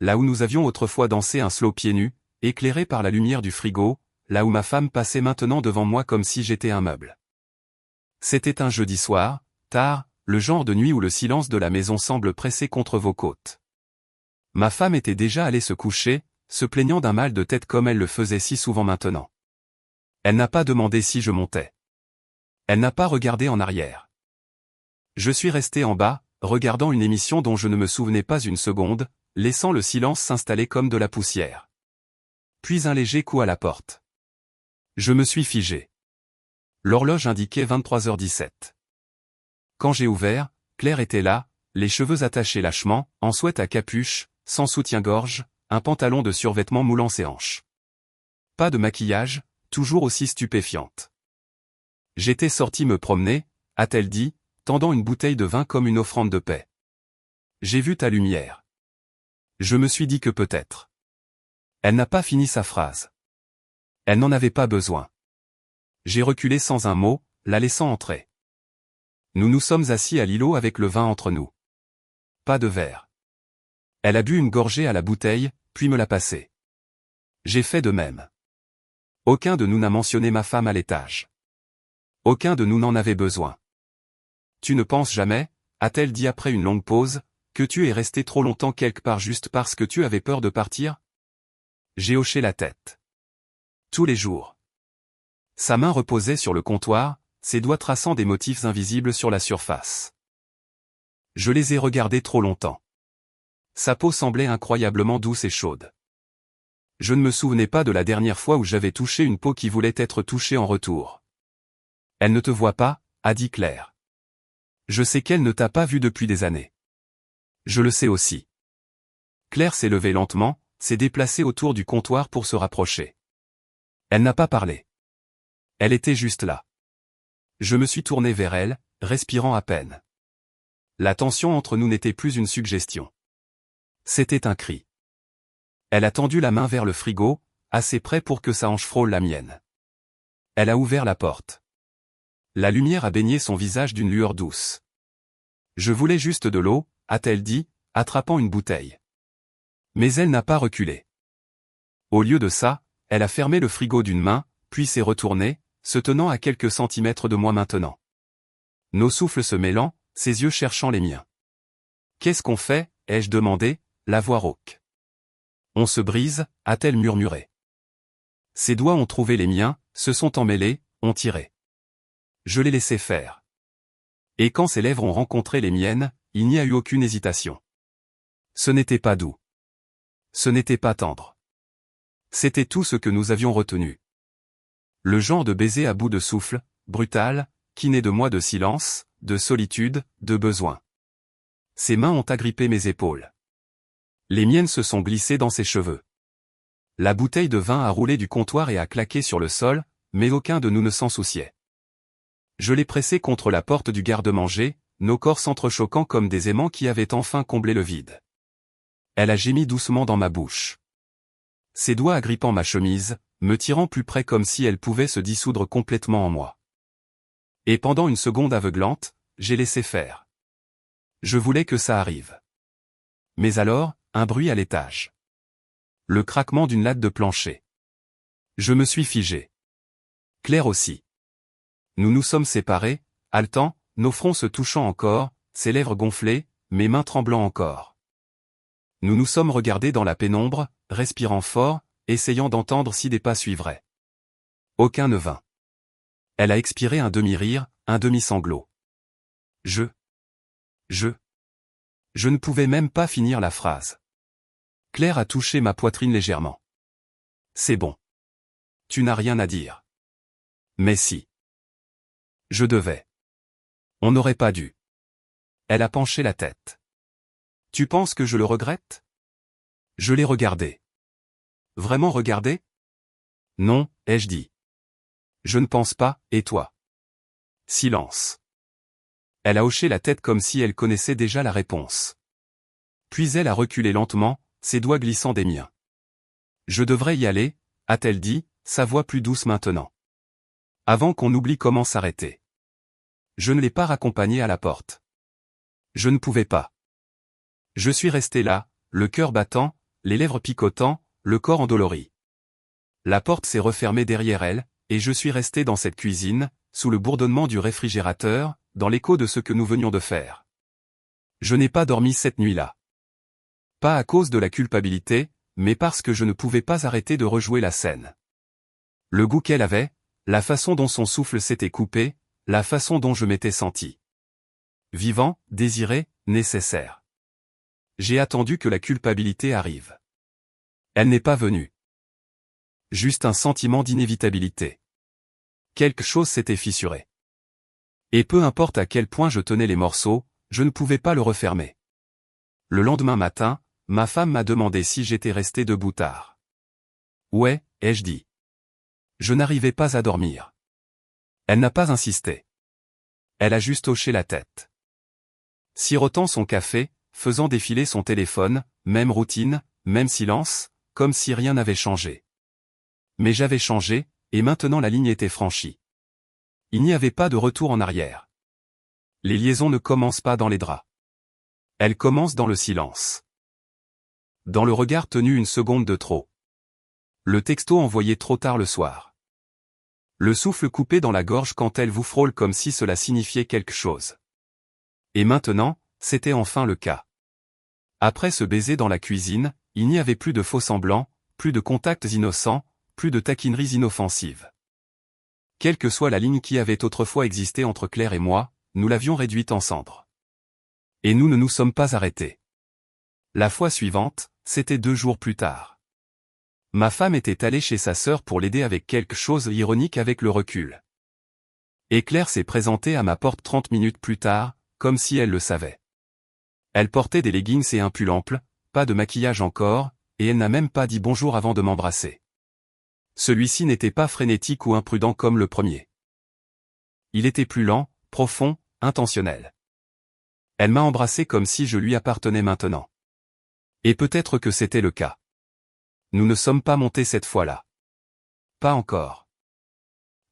Là où nous avions autrefois dansé un slow pieds nus, éclairé par la lumière du frigo, là où ma femme passait maintenant devant moi comme si j'étais un meuble. C'était un jeudi soir, tard, le genre de nuit où le silence de la maison semble pressé contre vos côtes. Ma femme était déjà allée se coucher, se plaignant d'un mal de tête comme elle le faisait si souvent maintenant. Elle n'a pas demandé si je montais. Elle n'a pas regardé en arrière. Je suis resté en bas, regardant une émission dont je ne me souvenais pas une seconde, laissant le silence s'installer comme de la poussière. Puis un léger coup à la porte. Je me suis figé. L'horloge indiquait 23h17. Quand j'ai ouvert, Claire était là, les cheveux attachés lâchement, en sweat à capuche, sans soutien-gorge, un pantalon de survêtement moulant ses hanches. Pas de maquillage, toujours aussi stupéfiante. J'étais sorti me promener, a-t-elle dit, tendant une bouteille de vin comme une offrande de paix. J'ai vu ta lumière. Je me suis dit que peut-être. Elle n'a pas fini sa phrase. Elle n'en avait pas besoin. J'ai reculé sans un mot, la laissant entrer. Nous nous sommes assis à l'îlot avec le vin entre nous. Pas de verre. Elle a bu une gorgée à la bouteille, puis me l'a passée. J'ai fait de même. Aucun de nous n'a mentionné ma femme à l'étage. Aucun de nous n'en avait besoin. Tu ne penses jamais, a-t-elle dit après une longue pause, que tu es resté trop longtemps quelque part juste parce que tu avais peur de partir? J'ai hoché la tête. Tous les jours. Sa main reposait sur le comptoir, ses doigts traçant des motifs invisibles sur la surface. Je les ai regardés trop longtemps. Sa peau semblait incroyablement douce et chaude. Je ne me souvenais pas de la dernière fois où j'avais touché une peau qui voulait être touchée en retour. Elle ne te voit pas, a dit Claire. Je sais qu'elle ne t'a pas vu depuis des années. Je le sais aussi. Claire s'est levée lentement, s'est déplacée autour du comptoir pour se rapprocher. Elle n'a pas parlé. Elle était juste là. Je me suis tourné vers elle, respirant à peine. La tension entre nous n'était plus une suggestion. C'était un cri. Elle a tendu la main vers le frigo, assez près pour que sa hanche frôle la mienne. Elle a ouvert la porte. La lumière a baigné son visage d'une lueur douce. Je voulais juste de l'eau, a-t-elle dit, attrapant une bouteille. Mais elle n'a pas reculé. Au lieu de ça, elle a fermé le frigo d'une main, puis s'est retournée, se tenant à quelques centimètres de moi maintenant. Nos souffles se mêlant, ses yeux cherchant les miens. Qu'est-ce qu'on fait, ai-je demandé, la voix rauque. On se brise, a-t-elle murmuré. Ses doigts ont trouvé les miens, se sont emmêlés, ont tiré. Je l'ai laissé faire. Et quand ses lèvres ont rencontré les miennes, il n'y a eu aucune hésitation. Ce n'était pas doux. Ce n'était pas tendre. C'était tout ce que nous avions retenu. Le genre de baiser à bout de souffle, brutal, qui naît de moi de silence, de solitude, de besoin. Ses mains ont agrippé mes épaules. Les miennes se sont glissées dans ses cheveux. La bouteille de vin a roulé du comptoir et a claqué sur le sol, mais aucun de nous ne s'en souciait. Je l'ai pressée contre la porte du garde-manger, nos corps s'entrechoquant comme des aimants qui avaient enfin comblé le vide. Elle a gémi doucement dans ma bouche. Ses doigts agrippant ma chemise, me tirant plus près comme si elle pouvait se dissoudre complètement en moi. Et pendant une seconde aveuglante, j'ai laissé faire. Je voulais que ça arrive. Mais alors, un bruit à l'étage. Le craquement d'une latte de plancher. Je me suis figé. Claire aussi. Nous nous sommes séparés, haletants, nos fronts se touchant encore, ses lèvres gonflées, mes mains tremblant encore. Nous nous sommes regardés dans la pénombre, respirant fort, essayant d'entendre si des pas suivraient. Aucun ne vint. Elle a expiré un demi-rire, un demi-sanglot. Je. Je ne pouvais même pas finir la phrase. Claire a touché ma poitrine légèrement. C'est bon. Tu n'as rien à dire. Mais si. Je devais. On n'aurait pas dû. Elle a penché la tête. Tu penses que je le regrette? Je l'ai regardé. Vraiment regardé? Non, ai-je dit. Je ne pense pas, et toi? Silence. Elle a hoché la tête comme si elle connaissait déjà la réponse. Puis elle a reculé lentement, ses doigts glissant des miens. Je devrais y aller, a-t-elle dit, sa voix plus douce maintenant. Avant qu'on oublie comment s'arrêter. Je ne l'ai pas raccompagnée à la porte. Je ne pouvais pas. Je suis resté là, le cœur battant, les lèvres picotant, le corps endolori. La porte s'est refermée derrière elle, et je suis resté dans cette cuisine, sous le bourdonnement du réfrigérateur, dans l'écho de ce que nous venions de faire. Je n'ai pas dormi cette nuit-là. Pas à cause de la culpabilité, mais parce que je ne pouvais pas arrêter de rejouer la scène. Le goût qu'elle avait, la façon dont son souffle s'était coupé, la façon dont je m'étais senti. Vivant, désiré, nécessaire. J'ai attendu que la culpabilité arrive. Elle n'est pas venue. Juste un sentiment d'inévitabilité. Quelque chose s'était fissuré. Et peu importe à quel point je tenais les morceaux, je ne pouvais pas le refermer. Le lendemain matin, ma femme m'a demandé si j'étais resté debout tard. Ouais, ai-je dit. Je n'arrivais pas à dormir. Elle n'a pas insisté. Elle a juste hoché la tête. Sirotant son café, faisant défiler son téléphone, même routine, même silence, comme si rien n'avait changé. Mais j'avais changé, et maintenant la ligne était franchie. Il n'y avait pas de retour en arrière. Les liaisons ne commencent pas dans les draps. Elles commencent dans le silence. Dans le regard tenu une seconde de trop. Le texto envoyé trop tard le soir. Le souffle coupé dans la gorge quand elle vous frôle comme si cela signifiait quelque chose. Et maintenant, c'était enfin le cas. Après ce baiser dans la cuisine, il n'y avait plus de faux-semblants, plus de contacts innocents, plus de taquineries inoffensives. Quelle que soit la ligne qui avait autrefois existé entre Claire et moi, nous l'avions réduite en cendres. Et nous ne nous sommes pas arrêtés. La fois suivante, c'était 2 jours plus tard. Ma femme était allée chez sa sœur pour l'aider avec quelque chose d'ironique avec le recul. Et Claire s'est présentée à ma porte 30 minutes plus tard, comme si elle le savait. Elle portait des leggings et un pull ample, pas de maquillage encore, et elle n'a même pas dit bonjour avant de m'embrasser. Celui-ci n'était pas frénétique ou imprudent comme le premier. Il était plus lent, profond, intentionnel. Elle m'a embrassé comme si je lui appartenais maintenant. Et peut-être que c'était le cas. Nous ne sommes pas montés cette fois-là. Pas encore.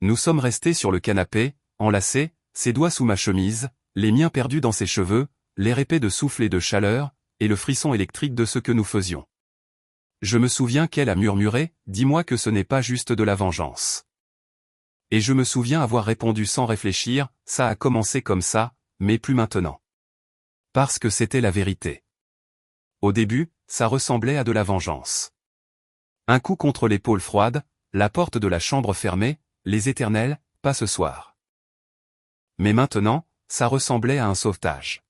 Nous sommes restés sur le canapé, enlacés, ses doigts sous ma chemise, les miens perdus dans ses cheveux, l'air épais de souffle et de chaleur, et le frisson électrique de ce que nous faisions. Je me souviens qu'elle a murmuré, « Dis-moi que ce n'est pas juste de la vengeance. » Et je me souviens avoir répondu sans réfléchir, « Ça a commencé comme ça, mais plus maintenant. » Parce que c'était la vérité. Au début, ça ressemblait à de la vengeance. Un coup contre l'épaule froide, la porte de la chambre fermée, les éternels, « Pas ce soir. » Mais maintenant, ça ressemblait à un sauvetage.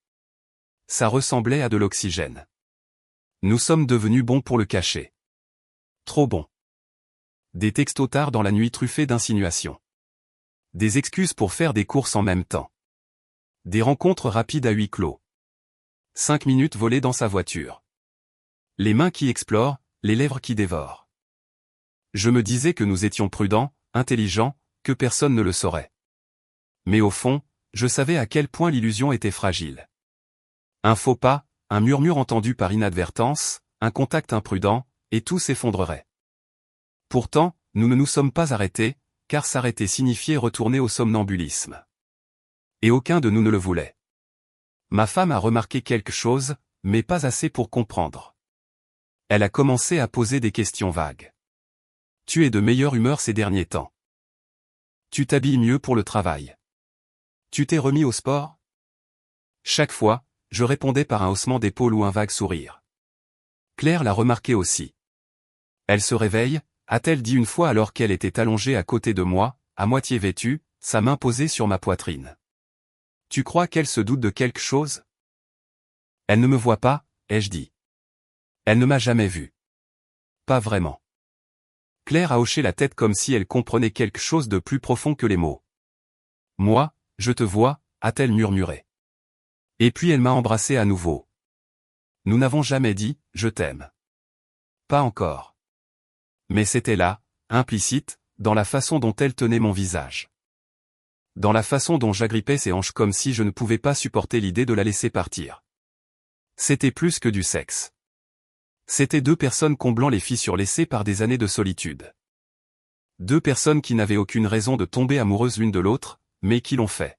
Ça ressemblait à de l'oxygène. Nous sommes devenus bons pour le cacher. Trop bons. Des textos tard dans la nuit truffés d'insinuations. Des excuses pour faire des courses en même temps. Des rencontres rapides à huis clos. 5 minutes volées dans sa voiture. Les mains qui explorent, les lèvres qui dévorent. Je me disais que nous étions prudents, intelligents, que personne ne le saurait. Mais au fond, je savais à quel point l'illusion était fragile. Un faux pas, un murmure entendu par inadvertance, un contact imprudent, et tout s'effondrerait. Pourtant, nous ne nous sommes pas arrêtés, car s'arrêter signifiait retourner au somnambulisme. Et aucun de nous ne le voulait. Ma femme a remarqué quelque chose, mais pas assez pour comprendre. Elle a commencé à poser des questions vagues. Tu es de meilleure humeur ces derniers temps. Tu t'habilles mieux pour le travail. Tu t'es remis au sport? Chaque fois, je répondais par un haussement d'épaule ou un vague sourire. Claire l'a remarqué aussi. Elle se réveille, a-t-elle dit une fois alors qu'elle était allongée à côté de moi, à moitié vêtue, sa main posée sur ma poitrine. Tu crois qu'elle se doute de quelque chose? Elle ne me voit pas, ai-je dit. Elle ne m'a jamais vu. Pas vraiment. Claire a hoché la tête comme si elle comprenait quelque chose de plus profond que les mots. Moi, je te vois, a-t-elle murmuré. Et puis elle m'a embrassé à nouveau. Nous n'avons jamais dit « je t'aime ». Pas encore. Mais c'était là, implicite, dans la façon dont elle tenait mon visage. Dans la façon dont j'agrippais ses hanches comme si je ne pouvais pas supporter l'idée de la laisser partir. C'était plus que du sexe. C'était deux personnes comblant les fissures laissées par des années de solitude. Deux personnes qui n'avaient aucune raison de tomber amoureuses l'une de l'autre, mais qui l'ont fait.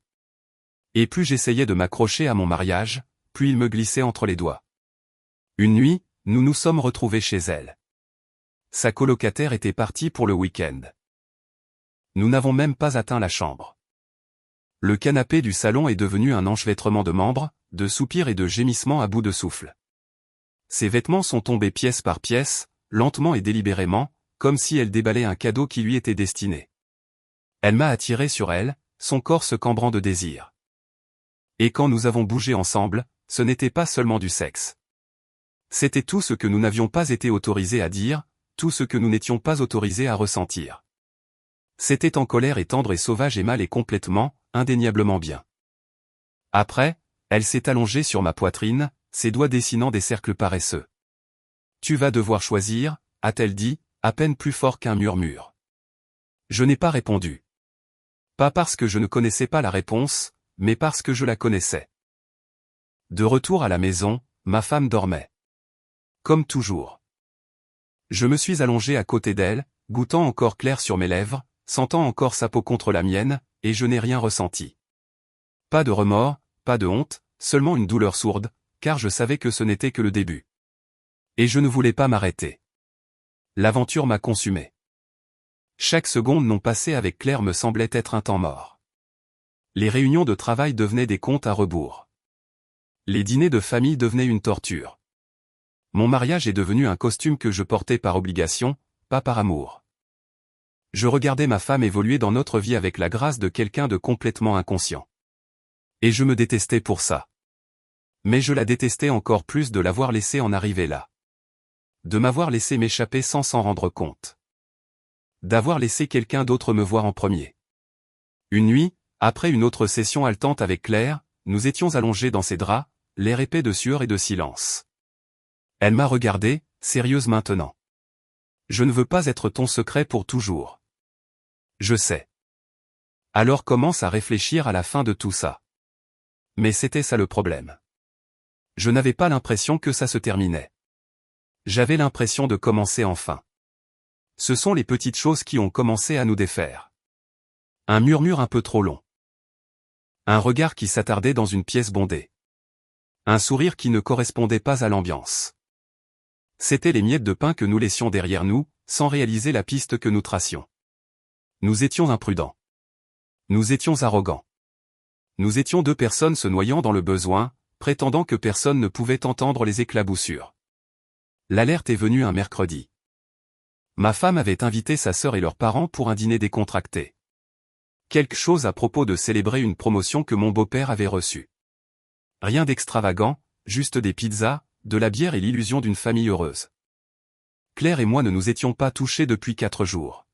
Et plus j'essayais de m'accrocher à mon mariage, plus il me glissait entre les doigts. Une nuit, nous nous sommes retrouvés chez elle. Sa colocataire était partie pour le week-end. Nous n'avons même pas atteint la chambre. Le canapé du salon est devenu un enchevêtrement de membres, de soupirs et de gémissements à bout de souffle. Ses vêtements sont tombés pièce par pièce, lentement et délibérément, comme si elle déballait un cadeau qui lui était destiné. Elle m'a attiré sur elle, son corps se cambrant de désir. Et quand nous avons bougé ensemble, ce n'était pas seulement du sexe. C'était tout ce que nous n'avions pas été autorisés à dire, tout ce que nous n'étions pas autorisés à ressentir. C'était en colère et tendre et sauvage et mal et complètement, indéniablement bien. Après, elle s'est allongée sur ma poitrine, ses doigts dessinant des cercles paresseux. Tu vas devoir choisir, a-t-elle dit, à peine plus fort qu'un murmure. Je n'ai pas répondu. Pas parce que je ne connaissais pas la réponse, mais parce que je la connaissais. De retour à la maison, ma femme dormait. Comme toujours. Je me suis allongé à côté d'elle, goûtant encore Claire sur mes lèvres, sentant encore sa peau contre la mienne, et je n'ai rien ressenti. Pas de remords, pas de honte, seulement une douleur sourde, car je savais que ce n'était que le début. Et je ne voulais pas m'arrêter. L'aventure m'a consumé. Chaque seconde non passée avec Claire me semblait être un temps mort. Les réunions de travail devenaient des comptes à rebours. Les dîners de famille devenaient une torture. Mon mariage est devenu un costume que je portais par obligation, pas par amour. Je regardais ma femme évoluer dans notre vie avec la grâce de quelqu'un de complètement inconscient. Et je me détestais pour ça. Mais je la détestais encore plus de l'avoir laissée en arriver là. De m'avoir laissé m'échapper sans s'en rendre compte. D'avoir laissé quelqu'un d'autre me voir en premier. Une nuit, après une autre session haletante avec Claire, nous étions allongés dans ses draps, l'air épais de sueur et de silence. Elle m'a regardé, sérieuse maintenant. Je ne veux pas être ton secret pour toujours. Je sais. Alors commence à réfléchir à la fin de tout ça. Mais c'était ça le problème. Je n'avais pas l'impression que ça se terminait. J'avais l'impression de commencer enfin. Ce sont les petites choses qui ont commencé à nous défaire. Un murmure un peu trop long. Un regard qui s'attardait dans une pièce bondée. Un sourire qui ne correspondait pas à l'ambiance. C'étaient les miettes de pain que nous laissions derrière nous, sans réaliser la piste que nous tracions. Nous étions imprudents. Nous étions arrogants. Nous étions deux personnes se noyant dans le besoin, prétendant que personne ne pouvait entendre les éclaboussures. L'alerte est venue un mercredi. Ma femme avait invité sa sœur et leurs parents pour un dîner décontracté. Quelque chose à propos de célébrer une promotion que mon beau-père avait reçue. Rien d'extravagant, juste des pizzas, de la bière et l'illusion d'une famille heureuse. Claire et moi ne nous étions pas touchés depuis 4 jours.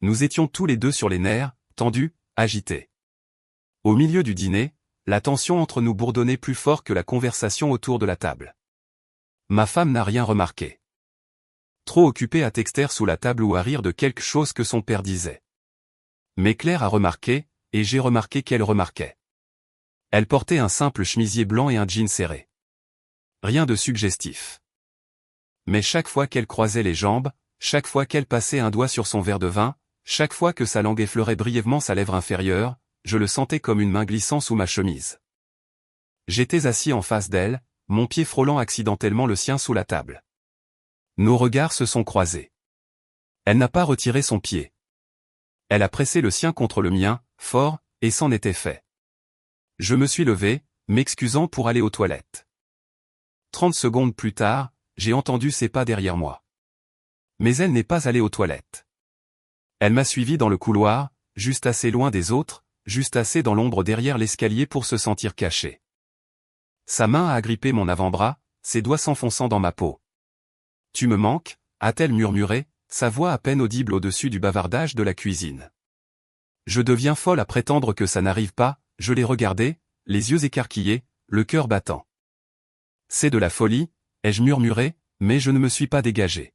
Nous étions tous les deux sur les nerfs, tendus, agités. Au milieu du dîner, la tension entre nous bourdonnait plus fort que la conversation autour de la table. Ma femme n'a rien remarqué. Trop occupée à texter sous la table ou à rire de quelque chose que son père disait. Mais Claire a remarqué, et j'ai remarqué qu'elle remarquait. Elle portait un simple chemisier blanc et un jean serré. Rien de suggestif. Mais chaque fois qu'elle croisait les jambes, chaque fois qu'elle passait un doigt sur son verre de vin, chaque fois que sa langue effleurait brièvement sa lèvre inférieure, je le sentais comme une main glissant sous ma chemise. J'étais assis en face d'elle, mon pied frôlant accidentellement le sien sous la table. Nos regards se sont croisés. Elle n'a pas retiré son pied. Elle a pressé le sien contre le mien, fort, et c'en était fait. Je me suis levé, m'excusant pour aller aux toilettes. 30 secondes plus tard, j'ai entendu ses pas derrière moi. Mais elle n'est pas allée aux toilettes. Elle m'a suivi dans le couloir, juste assez loin des autres, juste assez dans l'ombre derrière l'escalier pour se sentir cachée. Sa main a agrippé mon avant-bras, ses doigts s'enfonçant dans ma peau. Tu me manques, a-t-elle murmuré, sa voix à peine audible au-dessus du bavardage de la cuisine. Je deviens folle à prétendre que ça n'arrive pas, je l'ai regardé, les yeux écarquillés, le cœur battant. C'est de la folie, ai-je murmuré, mais je ne me suis pas dégagé.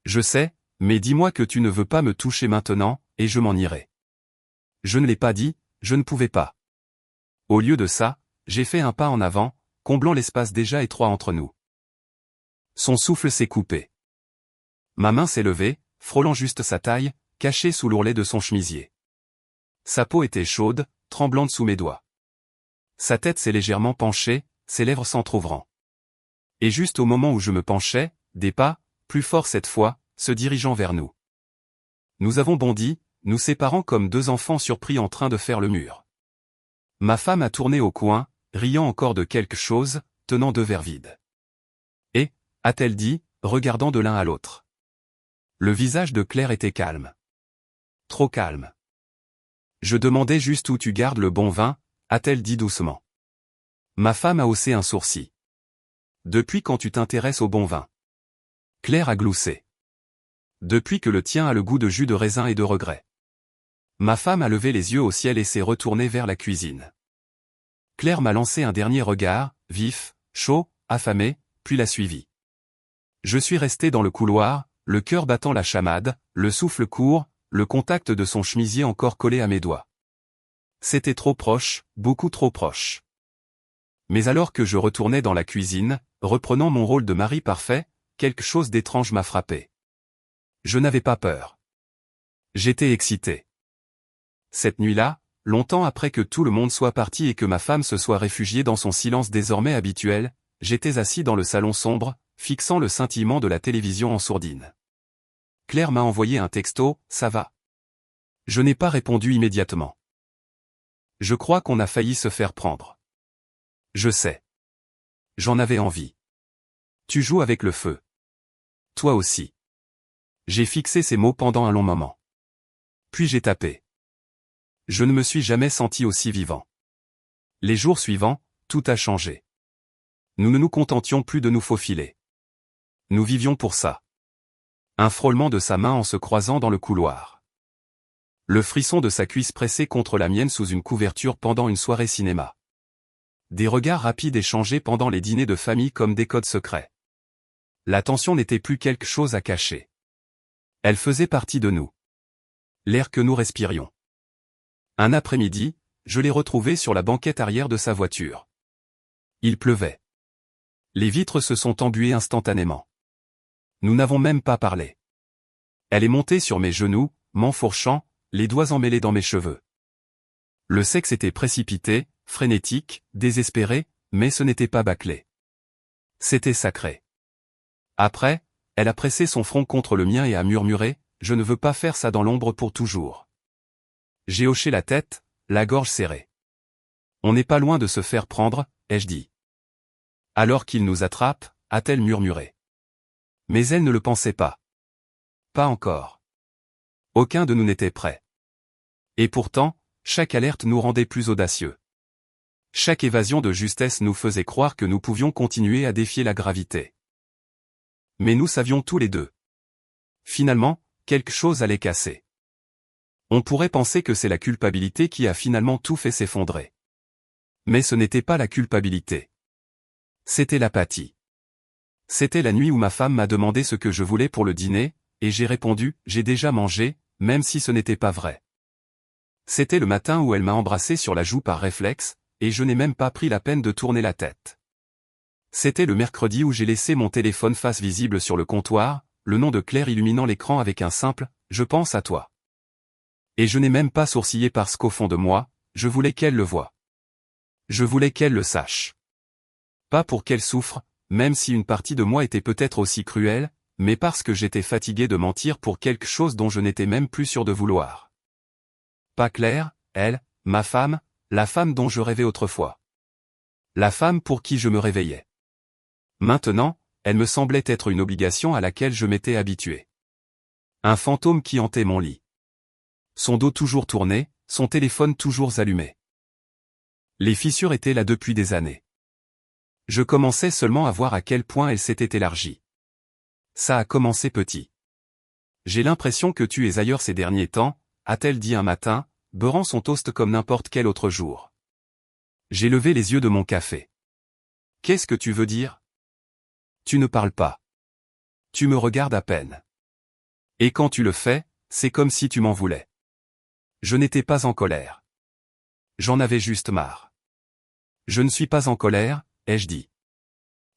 Je sais, mais dis-moi que tu ne veux pas me toucher maintenant, et je m'en irai. Je ne l'ai pas dit, je ne pouvais pas. Au lieu de ça, j'ai fait un pas en avant, comblant l'espace déjà étroit entre nous. Son souffle s'est coupé. Ma main s'est levée, frôlant juste sa taille, cachée sous l'ourlet de son chemisier. Sa peau était chaude, tremblante sous mes doigts. Sa tête s'est légèrement penchée, ses lèvres s'entr'ouvrant. Et juste au moment où je me penchais, des pas, plus forts cette fois, se dirigeant vers nous. Nous avons bondi, nous séparant comme deux enfants surpris en train de faire le mur. Ma femme a tourné au coin, riant encore de quelque chose, tenant deux verres vides. Et, a-t-elle dit, regardant de l'un à l'autre. Le visage de Claire était calme. Trop calme. Je demandais juste où tu gardes le bon vin, a-t-elle dit doucement. Ma femme a haussé un sourcil. Depuis quand tu t'intéresses au bon vin? Claire a gloussé. Depuis que le tien a le goût de jus de raisin et de regret. Ma femme a levé les yeux au ciel et s'est retournée vers la cuisine. Claire m'a lancé un dernier regard, vif, chaud, affamé, puis l'a suivi. Je suis resté dans le couloir, le cœur battant la chamade, le souffle court, le contact de son chemisier encore collé à mes doigts. C'était trop proche, beaucoup trop proche. Mais alors que je retournais dans la cuisine, reprenant mon rôle de mari parfait, quelque chose d'étrange m'a frappé. Je n'avais pas peur. J'étais excité. Cette nuit-là, longtemps après que tout le monde soit parti et que ma femme se soit réfugiée dans son silence désormais habituel, j'étais assis dans le salon sombre, fixant le scintillement de la télévision en sourdine. Claire m'a envoyé un texto, ça va. Je n'ai pas répondu immédiatement. Je crois qu'on a failli se faire prendre. Je sais. J'en avais envie. Tu joues avec le feu. Toi aussi. J'ai fixé ces mots pendant un long moment. Puis j'ai tapé. Je ne me suis jamais senti aussi vivant. Les jours suivants, tout a changé. Nous ne nous contentions plus de nous faufiler. Nous vivions pour ça. Un frôlement de sa main en se croisant dans le couloir. Le frisson de sa cuisse pressée contre la mienne sous une couverture pendant une soirée cinéma. Des regards rapides échangés pendant les dîners de famille comme des codes secrets. L'attention n'était plus quelque chose à cacher. Elle faisait partie de nous. L'air que nous respirions. Un après-midi, je l'ai retrouvé sur la banquette arrière de sa voiture. Il pleuvait. Les vitres se sont embuées instantanément. Nous n'avons même pas parlé. Elle est montée sur mes genoux, m'enfourchant, les doigts emmêlés dans mes cheveux. Le sexe était précipité, frénétique, désespéré, mais ce n'était pas bâclé. C'était sacré. Après, elle a pressé son front contre le mien et a murmuré, « Je ne veux pas faire ça dans l'ombre pour toujours. » J'ai hoché la tête, la gorge serrée. On n'est pas loin de se faire prendre, ai-je dit. Alors qu'il nous attrape, a-t-elle murmuré. Mais elle ne le pensait pas. Pas encore. Aucun de nous n'était prêt. Et pourtant, chaque alerte nous rendait plus audacieux. Chaque évasion de justesse nous faisait croire que nous pouvions continuer à défier la gravité. Mais nous savions tous les deux. Finalement, quelque chose allait casser. On pourrait penser que c'est la culpabilité qui a finalement tout fait s'effondrer. Mais ce n'était pas la culpabilité. C'était l'apathie. C'était la nuit où ma femme m'a demandé ce que je voulais pour le dîner, et j'ai répondu, j'ai déjà mangé, même si ce n'était pas vrai. C'était le matin où elle m'a embrassé sur la joue par réflexe, et je n'ai même pas pris la peine de tourner la tête. C'était le mercredi où j'ai laissé mon téléphone face visible sur le comptoir, le nom de Claire illuminant l'écran avec un simple « Je pense à toi ». Et je n'ai même pas sourcillé parce qu'au fond de moi, je voulais qu'elle le voie. Je voulais qu'elle le sache. Pas pour qu'elle souffre, même si une partie de moi était peut-être aussi cruelle, mais parce que j'étais fatigué de mentir pour quelque chose dont je n'étais même plus sûr de vouloir. Pas Claire, elle, ma femme, la femme dont je rêvais autrefois. La femme pour qui je me réveillais. Maintenant, elle me semblait être une obligation à laquelle je m'étais habitué. Un fantôme qui hantait mon lit. Son dos toujours tourné, son téléphone toujours allumé. Les fissures étaient là depuis des années. Je commençais seulement à voir à quel point elle s'était élargie. Ça a commencé petit. J'ai l'impression que tu es ailleurs ces derniers temps, a-t-elle dit un matin, beurrant son toast comme n'importe quel autre jour. J'ai levé les yeux de mon café. Qu'est-ce que tu veux dire? Tu ne parles pas. Tu me regardes à peine. Et quand tu le fais, c'est comme si tu m'en voulais. Je n'étais pas en colère. J'en avais juste marre. Je ne suis pas en colère, ai-je dit.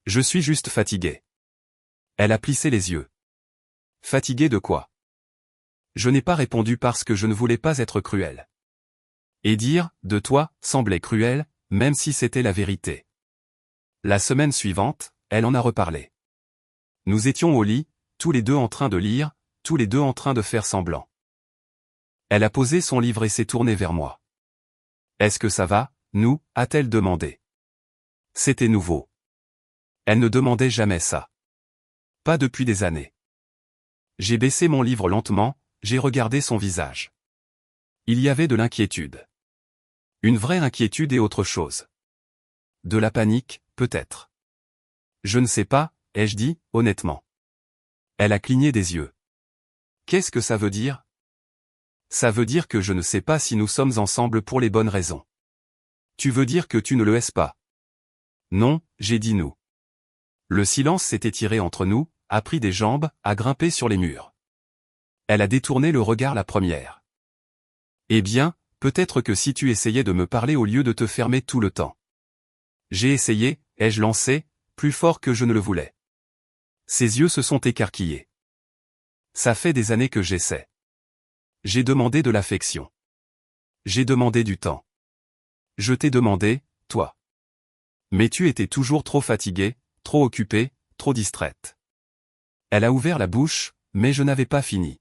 Je suis juste fatigué. Elle a plissé les yeux. Fatigué de quoi? Je n'ai pas répondu parce que je ne voulais pas être cruel. Et dire, de toi, semblait cruel, même si c'était la vérité. La semaine suivante, elle en a reparlé. Nous étions au lit, tous les deux en train de lire, tous les deux en train de faire semblant. Elle a posé son livre et s'est tournée vers moi. Est-ce que ça va, nous, a-t-elle demandé. C'était nouveau. Elle ne demandait jamais ça. Pas depuis des années. J'ai baissé mon livre lentement, j'ai regardé son visage. Il y avait de l'inquiétude. Une vraie inquiétude et autre chose. De la panique, peut-être. Je ne sais pas, ai-je dit, honnêtement. Elle a cligné des yeux. Qu'est-ce que ça veut dire? Ça veut dire que je ne sais pas si nous sommes ensemble pour les bonnes raisons. Tu veux dire que tu ne le es pas? Non, j'ai dit nous. Le silence s'est étiré entre nous, a pris des jambes, a grimpé sur les murs. Elle a détourné le regard la première. Eh bien, peut-être que si tu essayais de me parler au lieu de te fermer tout le temps. J'ai essayé, ai-je lancé, plus fort que je ne le voulais. Ses yeux se sont écarquillés. Ça fait des années que j'essaie. J'ai demandé de l'affection. J'ai demandé du temps. Je t'ai demandé, toi. Mais tu étais toujours trop fatiguée, trop occupée, trop distraite. Elle a ouvert la bouche, mais je n'avais pas fini.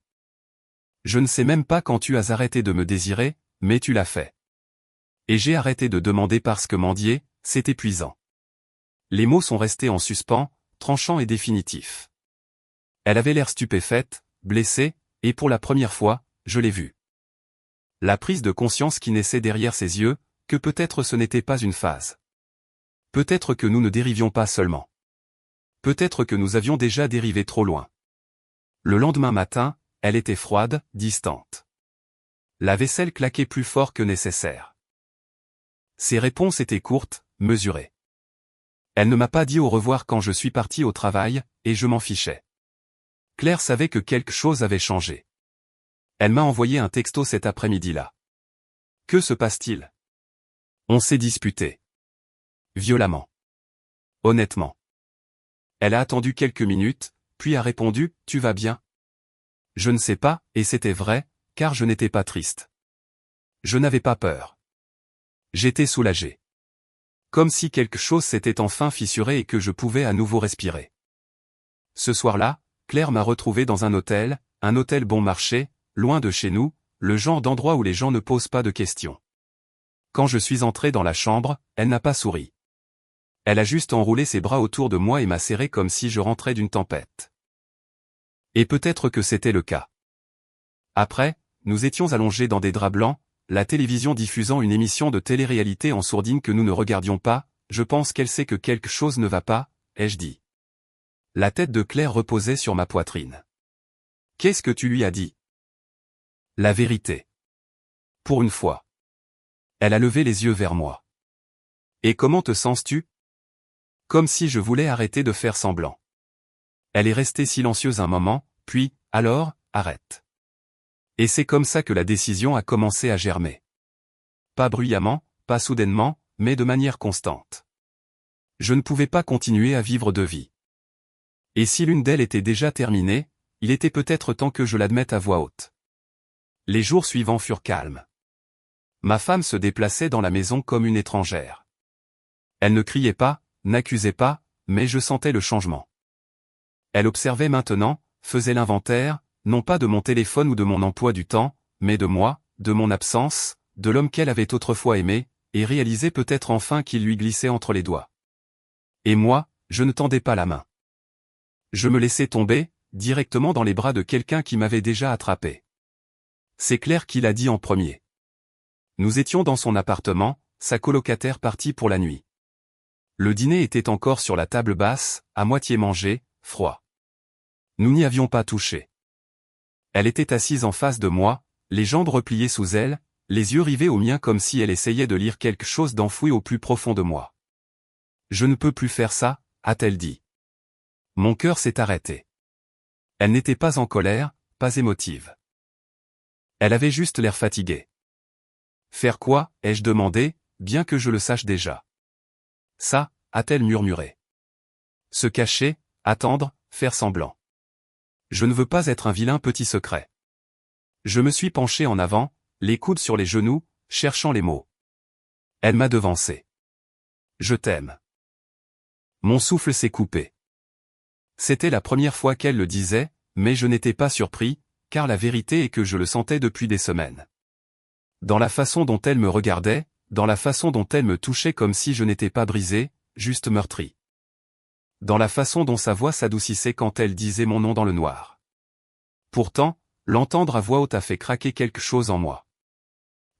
Je ne sais même pas quand tu as arrêté de me désirer, mais tu l'as fait. Et j'ai arrêté de demander parce que mendier, c'est épuisant. Les mots sont restés en suspens, tranchants et définitifs. Elle avait l'air stupéfaite, blessée, et pour la première fois, je l'ai vue. La prise de conscience qui naissait derrière ses yeux, que peut-être ce n'était pas une phase. Peut-être que nous ne dérivions pas seulement. Peut-être que nous avions déjà dérivé trop loin. Le lendemain matin, elle était froide, distante. La vaisselle claquait plus fort que nécessaire. Ses réponses étaient courtes, mesurées. Elle ne m'a pas dit au revoir quand je suis parti au travail, et je m'en fichais. Claire savait que quelque chose avait changé. Elle m'a envoyé un texto cet après-midi-là. Que se passe-t-il? On s'est disputé. Violemment. Honnêtement. Elle a attendu quelques minutes, puis a répondu, tu vas bien? Je ne sais pas, et c'était vrai, car je n'étais pas triste. Je n'avais pas peur. J'étais soulagé. Comme si quelque chose s'était enfin fissuré et que je pouvais à nouveau respirer. Ce soir-là, Claire m'a retrouvé dans un hôtel bon marché, loin de chez nous, le genre d'endroit où les gens ne posent pas de questions. Quand je suis entré dans la chambre, elle n'a pas souri. Elle a juste enroulé ses bras autour de moi et m'a serré comme si je rentrais d'une tempête. Et peut-être que c'était le cas. Après, nous étions allongés dans des draps blancs, la télévision diffusant une émission de télé-réalité en sourdine que nous ne regardions pas, je pense qu'elle sait que quelque chose ne va pas, ai-je dit. La tête de Claire reposait sur ma poitrine. Qu'est-ce que tu lui as dit? La vérité. Pour une fois. Elle a levé les yeux vers moi. Et comment te sens-tu? Comme si je voulais arrêter de faire semblant. Elle est restée silencieuse un moment, puis, alors, arrête. Et c'est comme ça que la décision a commencé à germer. Pas bruyamment, pas soudainement, mais de manière constante. Je ne pouvais pas continuer à vivre de vie. Et si l'une d'elles était déjà terminée, il était peut-être temps que je l'admette à voix haute. Les jours suivants furent calmes. Ma femme se déplaçait dans la maison comme une étrangère. Elle ne criait pas, n'accusait pas, mais je sentais le changement. Elle observait maintenant, faisait l'inventaire, non pas de mon téléphone ou de mon emploi du temps, mais de moi, de mon absence, de l'homme qu'elle avait autrefois aimé, et réalisait peut-être enfin qu'il lui glissait entre les doigts. Et moi, je ne tendais pas la main. Je me laissais tomber, directement dans les bras de quelqu'un qui m'avait déjà attrapé. C'est Claire qui l'a dit en premier. Nous étions dans son appartement, sa colocataire partie pour la nuit. Le dîner était encore sur la table basse, à moitié mangé, froid. Nous n'y avions pas touché. Elle était assise en face de moi, les jambes repliées sous elle, les yeux rivés aux miens comme si elle essayait de lire quelque chose d'enfoui au plus profond de moi. « Je ne peux plus faire ça », a-t-elle dit. Mon cœur s'est arrêté. Elle n'était pas en colère, pas émotive. Elle avait juste l'air fatiguée. « Faire quoi ?» ai-je demandé, bien que je le sache déjà. « Ça », a-t-elle murmuré. Se cacher, attendre, faire semblant. Je ne veux pas être un vilain petit secret. Je me suis penché en avant, les coudes sur les genoux, cherchant les mots. Elle m'a devancé. Je t'aime. Mon souffle s'est coupé. C'était la première fois qu'elle le disait, mais je n'étais pas surpris, car la vérité est que je le sentais depuis des semaines. Dans la façon dont elle me regardait, dans la façon dont elle me touchait comme si je n'étais pas brisé, juste meurtri. Dans la façon dont sa voix s'adoucissait quand elle disait mon nom dans le noir. Pourtant, l'entendre à voix haute a fait craquer quelque chose en moi.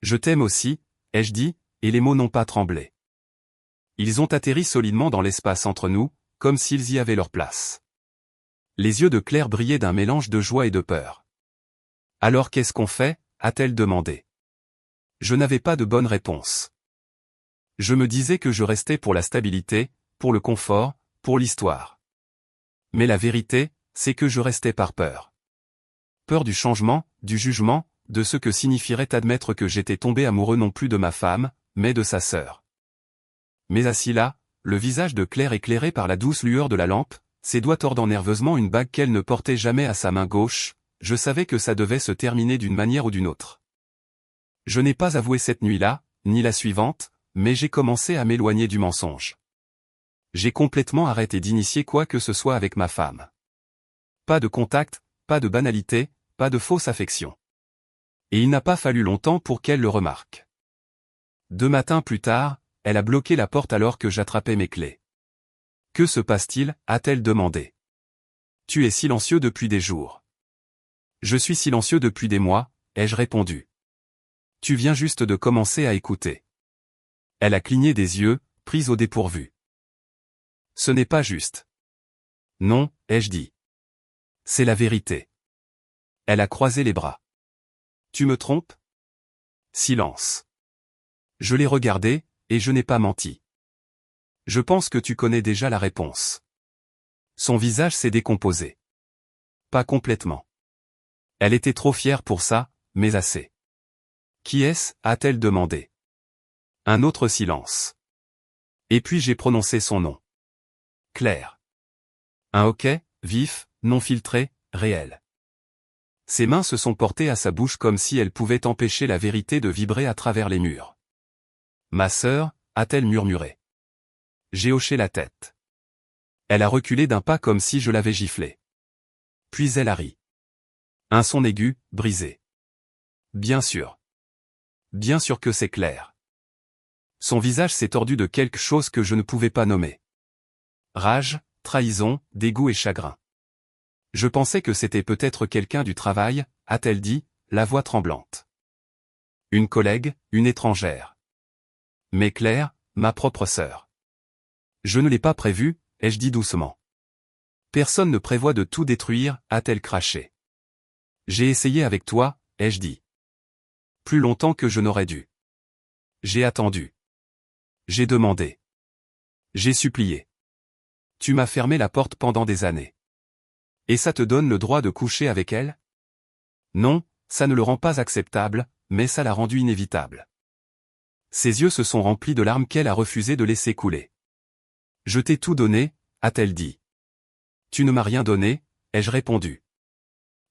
Je t'aime aussi, ai-je dit, et les mots n'ont pas tremblé. Ils ont atterri solidement dans l'espace entre nous, comme s'ils y avaient leur place. Les yeux de Claire brillaient d'un mélange de joie et de peur. Alors qu'est-ce qu'on fait ? A-t-elle demandé. Je n'avais pas de bonne réponse. Je me disais que je restais pour la stabilité, pour le confort, pour l'histoire. Mais la vérité, c'est que je restais par peur. Peur du changement, du jugement, de ce que signifierait admettre que j'étais tombé amoureux non plus de ma femme, mais de sa sœur. Mais assis là, le visage de Claire éclairé par la douce lueur de la lampe, ses doigts tordant nerveusement une bague qu'elle ne portait jamais à sa main gauche, je savais que ça devait se terminer d'une manière ou d'une autre. Je n'ai pas avoué cette nuit-là, ni la suivante, mais j'ai commencé à m'éloigner du mensonge. J'ai complètement arrêté d'initier quoi que ce soit avec ma femme. Pas de contact, pas de banalité, pas de fausse affection. Et il n'a pas fallu longtemps pour qu'elle le remarque. 2 matins plus tard, elle a bloqué la porte alors que j'attrapais mes clés. « Que se passe-t-il » a-t-elle demandé. « Tu es silencieux depuis des jours. »« Je suis silencieux depuis des mois » ai-je répondu. « Tu viens juste de commencer à écouter. » Elle a cligné des yeux, prise au dépourvu. « Ce n'est pas juste. »« Non » ai-je dit. « C'est la vérité. » Elle a croisé les bras. « Tu me trompes ?» Silence. Je l'ai regardé, et je n'ai pas menti. Je pense que tu connais déjà la réponse. Son visage s'est décomposé. Pas complètement. Elle était trop fière pour ça, mais assez. Qui est-ce ? A-t-elle demandé. Un autre silence. Et puis j'ai prononcé son nom. Claire. Un hoquet, vif, non filtré, réel. Ses mains se sont portées à sa bouche comme si elles pouvaient empêcher la vérité de vibrer à travers les murs. Ma sœur, a-t-elle murmuré. J'ai hoché la tête. Elle a reculé d'un pas comme si je l'avais giflée. Puis elle a ri. Un son aigu, brisé. Bien sûr. Bien sûr que c'est clair. Son visage s'est tordu de quelque chose que je ne pouvais pas nommer. Rage, trahison, dégoût et chagrin. Je pensais que c'était peut-être quelqu'un du travail, a-t-elle dit, la voix tremblante. Une collègue, une étrangère. Mais Claire, ma propre sœur. Je ne l'ai pas prévu, ai-je dit doucement. Personne ne prévoit de tout détruire, a-t-elle craché. J'ai essayé avec toi, ai-je dit. Plus longtemps que je n'aurais dû. J'ai attendu. J'ai demandé. J'ai supplié. Tu m'as fermé la porte pendant des années. Et ça te donne le droit de coucher avec elle ? Non, ça ne le rend pas acceptable, mais ça l'a rendu inévitable. Ses yeux se sont remplis de larmes qu'elle a refusé de laisser couler. Je t'ai tout donné, a-t-elle dit. Tu ne m'as rien donné, ai-je répondu.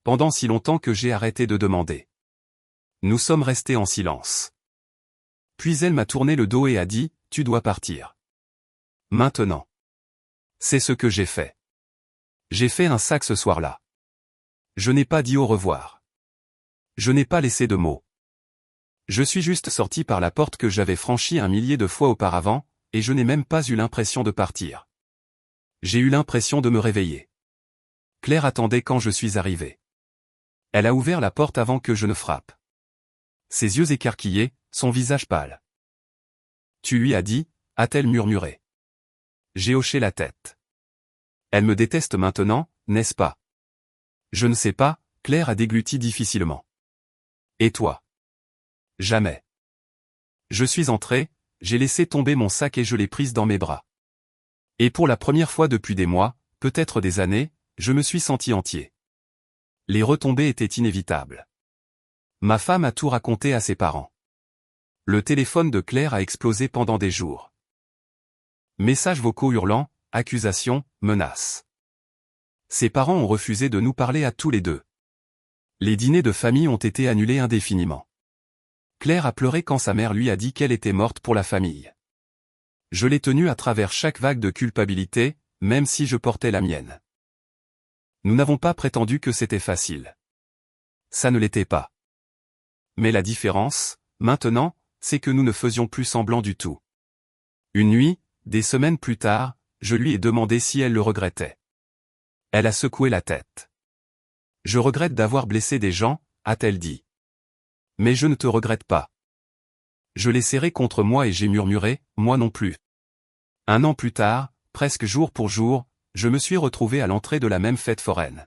Pendant si longtemps que j'ai arrêté de demander. Nous sommes restés en silence. Puis elle m'a tourné le dos et a dit, tu dois partir. Maintenant. C'est ce que j'ai fait. J'ai fait un sac ce soir-là. Je n'ai pas dit au revoir. Je n'ai pas laissé de mots. Je suis juste sorti par la porte que j'avais franchie 1 millier de fois auparavant, et je n'ai même pas eu l'impression de partir. J'ai eu l'impression de me réveiller. Claire attendait quand je suis arrivé. Elle a ouvert la porte avant que je ne frappe. Ses yeux écarquillés, son visage pâle. Tu lui as dit, a-t-elle murmuré. J'ai hoché la tête. Elle me déteste maintenant, n'est-ce pas? Je ne sais pas, Claire a dégluti difficilement. Et toi? Jamais. Je suis entré, j'ai laissé tomber mon sac et je l'ai prise dans mes bras. Et pour la première fois depuis des mois, peut-être des années, je me suis senti entier. Les retombées étaient inévitables. Ma femme a tout raconté à ses parents. Le téléphone de Claire a explosé pendant des jours. Messages vocaux hurlants, accusations, menaces. Ses parents ont refusé de nous parler à tous les deux. Les dîners de famille ont été annulés indéfiniment. Claire a pleuré quand sa mère lui a dit qu'elle était morte pour la famille. Je l'ai tenue à travers chaque vague de culpabilité, même si je portais la mienne. Nous n'avons pas prétendu que c'était facile. Ça ne l'était pas. Mais la différence, maintenant, c'est que nous ne faisions plus semblant du tout. Une nuit, des semaines plus tard, je lui ai demandé si elle le regrettait. Elle a secoué la tête. Je regrette d'avoir blessé des gens, a-t-elle dit. Mais je ne te regrette pas. Je l'ai serré contre moi et j'ai murmuré, moi non plus. 1 an plus tard, presque jour pour jour, je me suis retrouvé à l'entrée de la même fête foraine.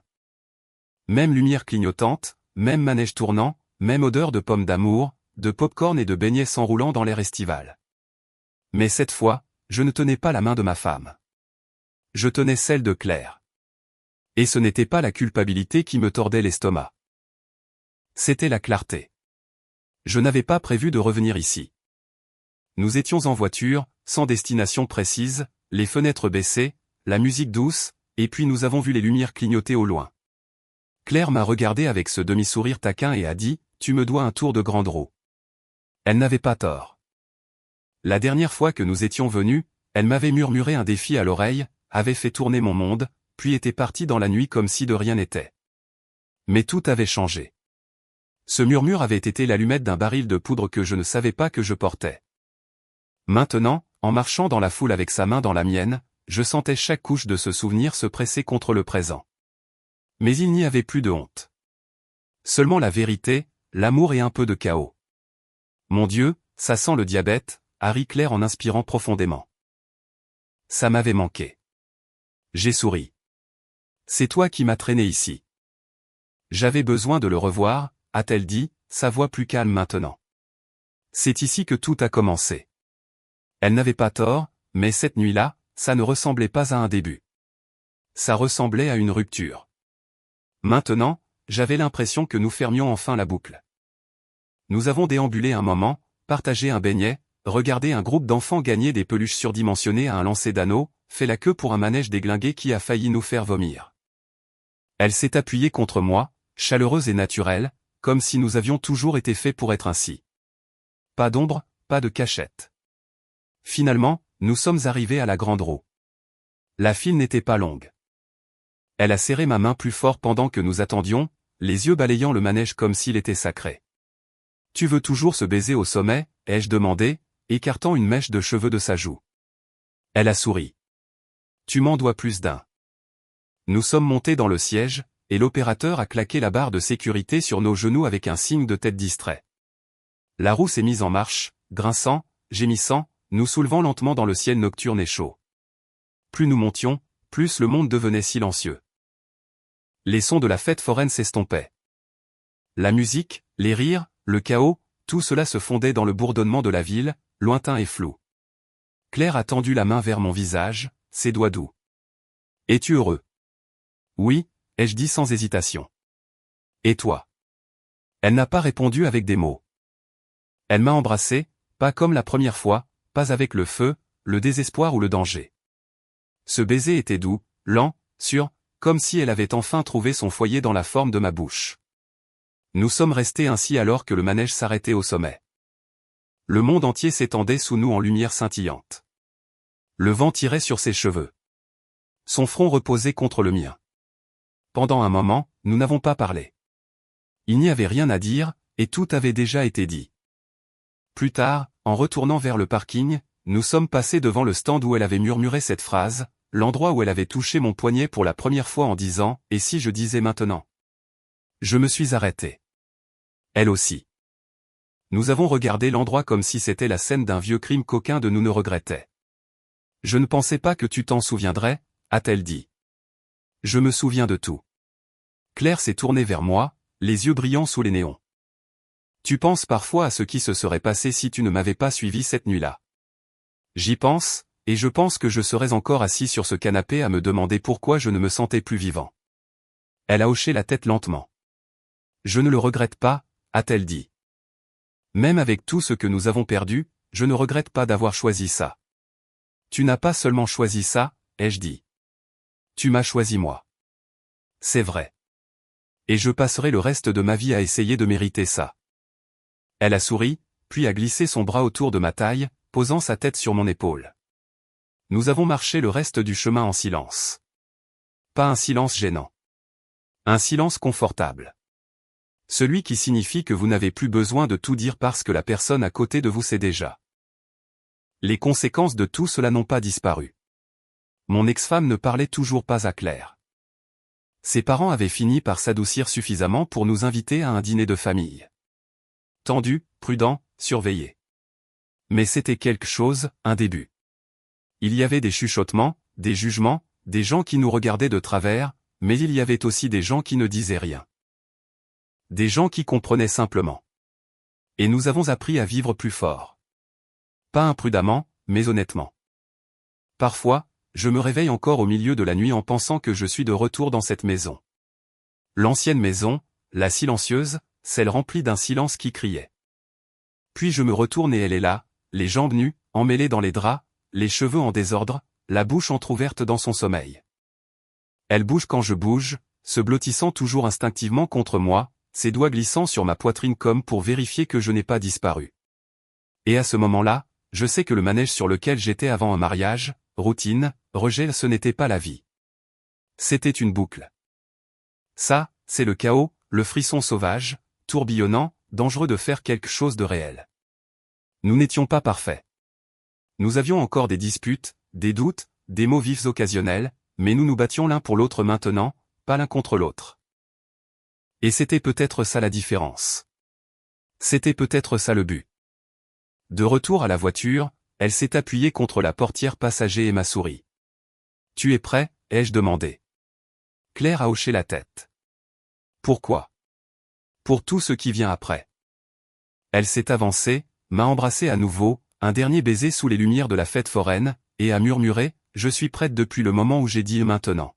Même lumière clignotante, même manège tournant, même odeur de pommes d'amour, de pop-corn et de beignets s'enroulant dans l'air estival. Mais cette fois, je ne tenais pas la main de ma femme. Je tenais celle de Claire. Et ce n'était pas la culpabilité qui me tordait l'estomac. C'était la clarté. Je n'avais pas prévu de revenir ici. Nous étions en voiture, sans destination précise, les fenêtres baissées, la musique douce, et puis nous avons vu les lumières clignoter au loin. Claire m'a regardé avec ce demi-sourire taquin et a dit, « Tu me dois un tour de grande roue. » Elle n'avait pas tort. La dernière fois que nous étions venus, elle m'avait murmuré un défi à l'oreille, avait fait tourner mon monde, puis était partie dans la nuit comme si de rien n'était. Mais tout avait changé. Ce murmure avait été l'allumette d'un baril de poudre que je ne savais pas que je portais. Maintenant, en marchant dans la foule avec sa main dans la mienne, je sentais chaque couche de ce souvenir se presser contre le présent. Mais il n'y avait plus de honte. Seulement la vérité, l'amour et un peu de chaos. Mon Dieu, ça sent le diabète, a ri Claire en inspirant profondément. Ça m'avait manqué. J'ai souri. C'est toi qui m'as traîné ici. J'avais besoin de le revoir, a-t-elle dit, sa voix plus calme maintenant. C'est ici que tout a commencé. Elle n'avait pas tort, mais cette nuit-là, ça ne ressemblait pas à un début. Ça ressemblait à une rupture. Maintenant, j'avais l'impression que nous fermions enfin la boucle. Nous avons déambulé un moment, partagé un beignet, regardé un groupe d'enfants gagner des peluches surdimensionnées à un lancer d'anneaux, fait la queue pour un manège déglingué qui a failli nous faire vomir. Elle s'est appuyée contre moi, chaleureuse et naturelle, comme si nous avions toujours été faits pour être ainsi. Pas d'ombre, pas de cachette. Finalement, nous sommes arrivés à la grande roue. La file n'était pas longue. Elle a serré ma main plus fort pendant que nous attendions, les yeux balayant le manège comme s'il était sacré. « Tu veux toujours se baiser au sommet ?» ai-je demandé, écartant une mèche de cheveux de sa joue. Elle a souri. « Tu m'en dois plus d'un. » Nous sommes montés dans le siège, et l'opérateur a claqué la barre de sécurité sur nos genoux avec un signe de tête distrait. La roue s'est mise en marche, grinçant, gémissant, nous soulevant lentement dans le ciel nocturne et chaud. Plus nous montions, plus le monde devenait silencieux. Les sons de la fête foraine s'estompaient. La musique, les rires, le chaos, tout cela se fondait dans le bourdonnement de la ville, lointain et flou. Claire a tendu la main vers mon visage, ses doigts doux. « Es-tu heureux ?» ?»« Oui, » ai-je dit sans hésitation. « Et toi ?» Elle n'a pas répondu avec des mots. Elle m'a embrassé, pas comme la première fois, pas avec le feu, le désespoir ou le danger. Ce baiser était doux, lent, sûr, comme si elle avait enfin trouvé son foyer dans la forme de ma bouche. Nous sommes restés ainsi alors que le manège s'arrêtait au sommet. Le monde entier s'étendait sous nous en lumière scintillante. Le vent tirait sur ses cheveux. Son front reposait contre le mien. Pendant un moment, nous n'avons pas parlé. Il n'y avait rien à dire, et tout avait déjà été dit. Plus tard, en retournant vers le parking, nous sommes passés devant le stand où elle avait murmuré cette phrase, l'endroit où elle avait touché mon poignet pour la première fois en disant « Et si je disais maintenant ?» Je me suis arrêté. Elle aussi. Nous avons regardé l'endroit comme si c'était la scène d'un vieux crime qu'aucun de nous ne regrettait. Je ne pensais pas que tu t'en souviendrais, a-t-elle dit. Je me souviens de tout. Claire s'est tournée vers moi, les yeux brillants sous les néons. Tu penses parfois à ce qui se serait passé si tu ne m'avais pas suivi cette nuit-là. J'y pense, et je pense que je serais encore assis sur ce canapé à me demander pourquoi je ne me sentais plus vivant. Elle a hoché la tête lentement. Je ne le regrette pas, a-t-elle dit. Même avec tout ce que nous avons perdu, je ne regrette pas d'avoir choisi ça. Tu n'as pas seulement choisi ça, ai-je dit. Tu m'as choisi moi. C'est vrai. Et je passerai le reste de ma vie à essayer de mériter ça. Elle a souri, puis a glissé son bras autour de ma taille, posant sa tête sur mon épaule. Nous avons marché le reste du chemin en silence. Pas un silence gênant. Un silence confortable. Celui qui signifie que vous n'avez plus besoin de tout dire parce que la personne à côté de vous sait déjà. Les conséquences de tout cela n'ont pas disparu. Mon ex-femme ne parlait toujours pas à Claire. Ses parents avaient fini par s'adoucir suffisamment pour nous inviter à un dîner de famille. Tendu, prudent, surveillé. Mais c'était quelque chose, un début. Il y avait des chuchotements, des jugements, des gens qui nous regardaient de travers, mais il y avait aussi des gens qui ne disaient rien. Des gens qui comprenaient simplement. Et nous avons appris à vivre plus fort. Pas imprudemment, mais honnêtement. Parfois, je me réveille encore au milieu de la nuit en pensant que je suis de retour dans cette maison. L'ancienne maison, la silencieuse, celle remplie d'un silence qui criait. Puis je me retourne et elle est là, les jambes nues, emmêlées dans les draps, les cheveux en désordre, la bouche entr'ouverte dans son sommeil. Elle bouge quand je bouge, se blottissant toujours instinctivement contre moi, ses doigts glissant sur ma poitrine comme pour vérifier que je n'ai pas disparu. Et à ce moment-là, je sais que le manège sur lequel j'étais avant un mariage, routine, rejet, ce n'était pas la vie. C'était une boucle. Ça, c'est le chaos, le frisson sauvage, tourbillonnant, dangereux de faire quelque chose de réel. Nous n'étions pas parfaits. Nous avions encore des disputes, des doutes, des mots vifs occasionnels, mais nous nous battions l'un pour l'autre maintenant, pas l'un contre l'autre. Et c'était peut-être ça la différence. C'était peut-être ça le but. De retour à la voiture, elle s'est appuyée contre la portière passager et m'a souri. « Tu es prêt ?» ai-je demandé. Claire a hoché la tête. Pourquoi ? Pour tout ce qui vient après. Elle s'est avancée, m'a embrassé à nouveau, un dernier baiser sous les lumières de la fête foraine, et a murmuré, « Je suis prête depuis le moment où j'ai dit maintenant. »